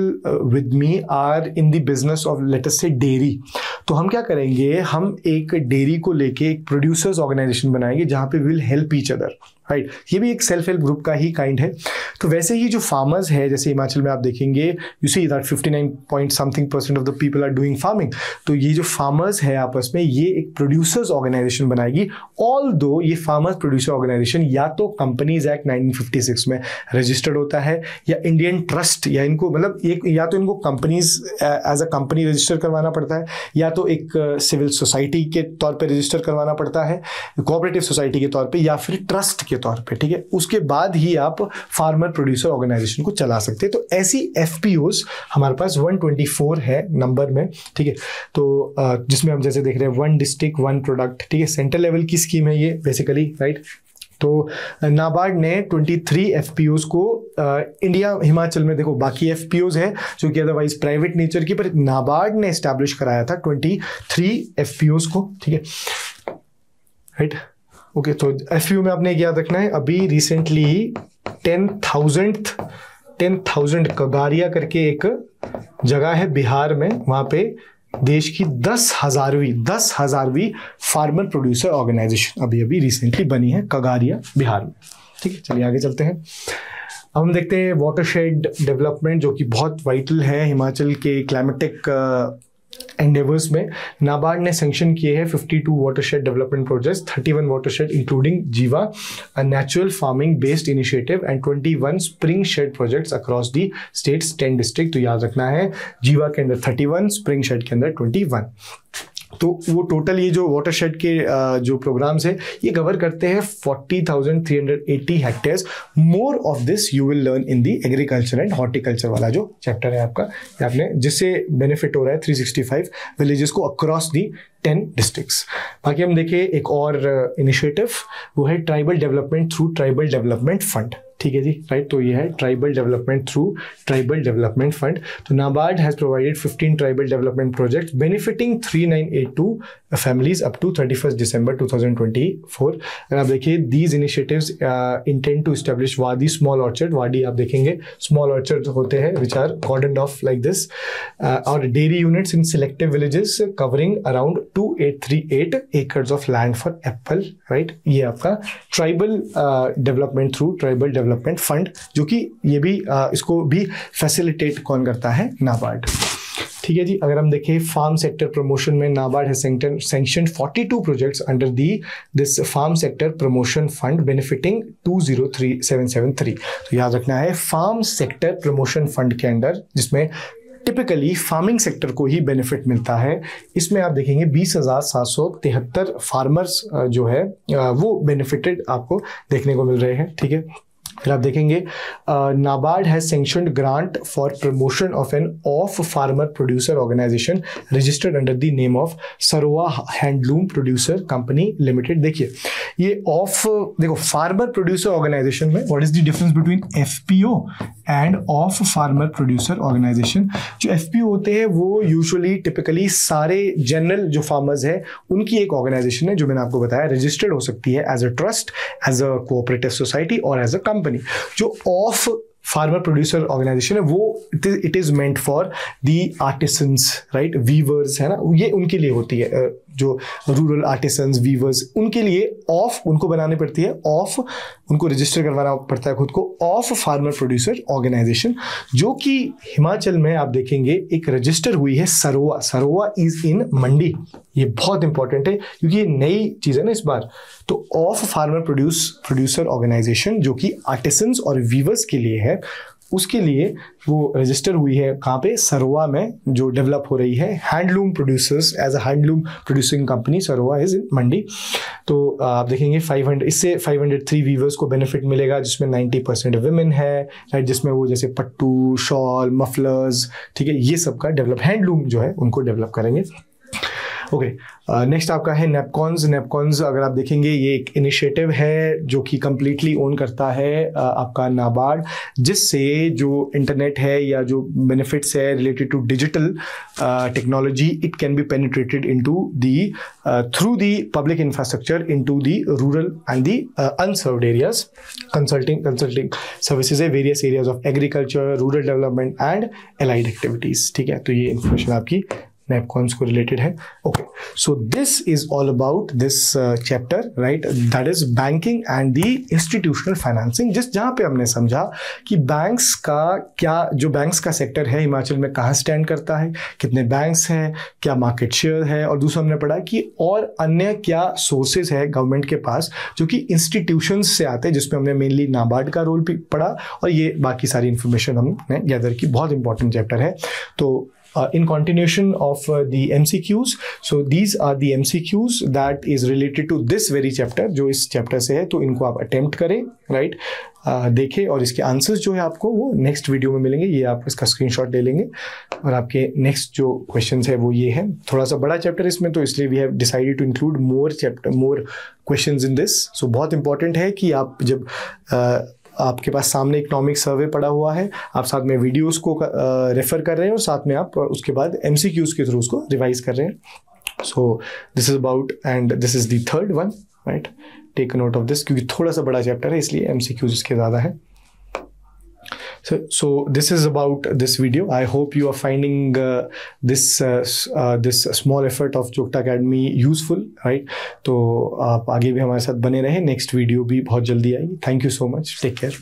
Speaker 1: with me are in the business of let us say dairy. तो हम क्या करेंगे, हम एक डेयरी को लेके एक प्रोड्यूसर्स ऑर्गेनाइजेशन बनाएंगे जहाँ पे will help each other, right. ये भी एक सेल्फ हेल्प ग्रुप का ही काइंड है। तो वैसे ही जो फार्मर्स है, जैसे हिमाचल में आप देखेंगे you see that 59.something% of the people are doing farming. तो ये जो फार्मर्स है आपस में, ये एक प्रोड्यूसर्स ऑर्गेनाइजेशन बनाएगी। ऑल दो ये फार्मर्स प्रोड्यूसर ऑर्गेनाइजेशन या तो कंपनीज एक्ट 1956 में रजिस्टर्ड होता है, या इंडियन ट्रस्ट, या इनको मतलब एक या तो इनको companies as a company register करवाना पड़ता है, या तो एक सिविल सोसाइटी के तौर पे रजिस्टर करवाना पड़ता है, कोऑपरेटिव सोसाइटी के तौर पे, या फिर ट्रस्ट के तौर पे, ठीक है। उसके बाद ही आप फार्मर प्रोड्यूसर ऑर्गेनाइजेशन को चला सकते हैं। तो ऐसी FPOs हमारे पास 124 है नंबर में, ठीक है। तो जिसमें हम जैसे देख रहे हैं 1 डिस्ट्रिक्ट 1 प्रोडक्ट, ठीक है। सेंट्रल लेवल की स्कीम है ये बेसिकली, राइट। तो नाबार्ड ने 23 FPOs को इंडिया हिमाचल में, देखो बाकी FPOs है जो कि अदरवाइज प्राइवेट नेचर की, पर नाबार्ड ने एस्टैब्लिश कराया था 23 FPOs को, ठीक है, राइट। ओके, तो FPO में आपने याद रखना है, अभी रिसेंटली 10,000 कगारिया करके एक जगह है बिहार में, वहाँ पे देश की 10,000वीं फार्मर प्रोड्यूसर ऑर्गेनाइजेशन अभी रिसेंटली बनी है कगारिया बिहार में, ठीक है। चलिए आगे चलते हैं। अब हम देखते हैं वाटरशेड डेवलपमेंट, जो कि बहुत वाइटल है हिमाचल के क्लाइमेटिक एंडेवर्स में। नाबार्ड ने सैंक्शन किए हैं 52 watershed development projects, 31 watershed including Jiva, a natural farming based initiative, and 21 spring shed projects across the states 10 district. तो याद रखना है, जीवा के अंदर 31, स्प्रिंग शेड के अंदर 21। तो वो टोटल ये जो वाटरशेड के जो प्रोग्राम्स है ये कवर करते हैं 40,380 hectares. More of this you will learn in the agriculture and horticulture वाला जो चैप्टर है आपका, आपने जिससे बेनिफिट हो रहा है 365 विलेजेस को अक्रॉस दी 10 डिस्ट्रिक्ट्स। बाकी हम देखें एक और इनिशिएटिव, वो है tribal development through tribal development fund, ठीक है जी, राइट। तो ये है tribal development through tribal development fund. तो NABARD has provided 15 tribal development projects benefiting 3982 families up to 31 December 2024। अगर आप देखिए these initiatives intend to establish wadi small orchard, wadi आप देखेंगे स्मॉल ऑर्चर्ड होते हैं which are cordoned off like this, और dairy units in selective villages covering around 2838 acres of land for Apple, right. ये आपका tribal development through tribal development fund, जो कि ये भी इसको भी फैसिलिटेट कौन करता है? नाबार्ड, ठीक है जी। अगर हम देखें फार्म सेक्टर प्रमोशन में, नाबार्ड है sanctioned 42 projects under the this farm sector promotion fund benefiting 203773। तो याद रखना है फार्म सेक्टर प्रमोशन फंड के अंडर, जिसमें टिपिकली फार्मिंग सेक्टर को ही बेनिफिट मिलता है। इसमें आप देखेंगे 20,773 फार्मर्स जो है वो बेनिफिटेड आपको देखने को मिल रहे हैं, ठीक है। फिर आप देखेंगे NABARD has sanctioned grant for promotion of an off farmer producer organisation registered under the name of Sarova handloom producer company limited. देखिए ये ऑफ, देखो फार्मर प्रोड्यूसर ऑर्गेनाइजेशन में what is the difference between FPO and off farmer producer organisation. जो FPO होते हैं वो usually typically सारे general जो फार्मर्स है उनकी एक ऑर्गेनाइजेशन है, जो मैंने आपको बताया रजिस्टर्ड हो सकती है as a trust, as a cooperative society और एज अ कंपनी। जो ऑफ फार्मर प्रोड्यूसर ऑर्गेनाइजेशन है वो it is meant for the artisans, right, weavers है ना, ये उनके लिए होती है, जो रूरल आर्टिसंस वीवर्स उनके लिए ऑफ उनको बनानी पड़ती है, ऑफ उनको रजिस्टर करवाना पड़ता है खुद को, ऑफ फार्मर प्रोड्यूसर ऑर्गेनाइजेशन, जो कि हिमाचल में आप देखेंगे एक रजिस्टर हुई है सरोवा। सरोवा इज इन मंडी, ये बहुत इंपॉर्टेंट है क्योंकि ये नई चीज है ना इस बार। तो ऑफ फार्मर प्रोड्यूसर ऑर्गेनाइजेशन जो कि आर्टिसंस और वीवर्स के लिए है, उसके लिए वो रजिस्टर हुई है कहाँ पे? सरोवा में, जो डेवलप हो रही है handloom producers as a handloom producing company. Sarova is in Mandi. तो आप देखेंगे 500 इससे 503 वीवर्स को बेनिफिट मिलेगा, जिसमें 90% विमेन है, राइट, जिसमें वो जैसे पट्टू, शॉल, मफलर्स, ठीक है, ये सब का डेवलप हैंडलूम जो है उनको डेवलप करेंगे। ओके, नेक्स्ट आपका है नैपकॉन्स। नैपकॉन्स अगर आप देखेंगे ये एक इनिशिएटिव है जो कि कम्प्लीटली ओन करता है आपका नाबार्ड, जिससे जो इंटरनेट है या जो बेनिफिट्स है related to digital technology, it can be penetrated into the through the public infrastructure into the rural and the unserved areas. Consulting services है various areas of agriculture, rural development and allied activities. ठीक है, तो ये information आपकी नैपकॉन्स को related है। Okay, so this is all about this chapter, right, that is banking and the institutional financing, जहाँ पे हमने समझा कि बैंक्स का क्या, जो बैंक्स का सेक्टर है हिमाचल में कहाँ स्टैंड करता है, कितने बैंक्स हैं, क्या मार्केट शेयर है, और दूसरा हमने पढ़ा कि और अन्य क्या सोर्सेज है गवर्नमेंट के पास जो कि इंस्टीट्यूशंस से आते हैं, जिसमें हमने मेनली नाबार्ड का रोल भी पढ़ा, और ये बाकी सारी इंफॉर्मेशन हमने गैदर की। बहुत इंपॉर्टेंट चैप्टर है। तो in continuation of the MCQs, so these are the MCQs that is related to this very chapter, जो इस चैप्टर से है, तो इनको आप अटेम्प्ट करें, राइट, देखें, और इसके आंसर्स जो है आपको वो नेक्स्ट वीडियो में मिलेंगे। ये आप इसका स्क्रीनशॉट ले लेंगे, और आपके नेक्स्ट जो क्वेश्चंस है वो ये है। थोड़ा सा बड़ा चैप्टर इसमें, तो इसलिए we have decided to include more questions in this. So बहुत इंपॉर्टेंट है कि आप जब आपके पास सामने इकोनॉमिक सर्वे पड़ा हुआ है, आप साथ में वीडियोस को रेफर कर रहे हैं, और साथ में आप उसके बाद MCQs के थ्रू उसको रिवाइज कर रहे हैं। So this is about, and this is the third one, right, take note of this, क्योंकि थोड़ा सा बड़ा चैप्टर है इसलिए MCQs इसके ज़्यादा है। So this is about this video. I hope you are finding this small effort of Jokta Academy useful, right? तो आप आगे भी हमारे साथ बने रहें। नेक्स्ट वीडियो भी बहुत जल्दी आएगी। Thank you so much, take care.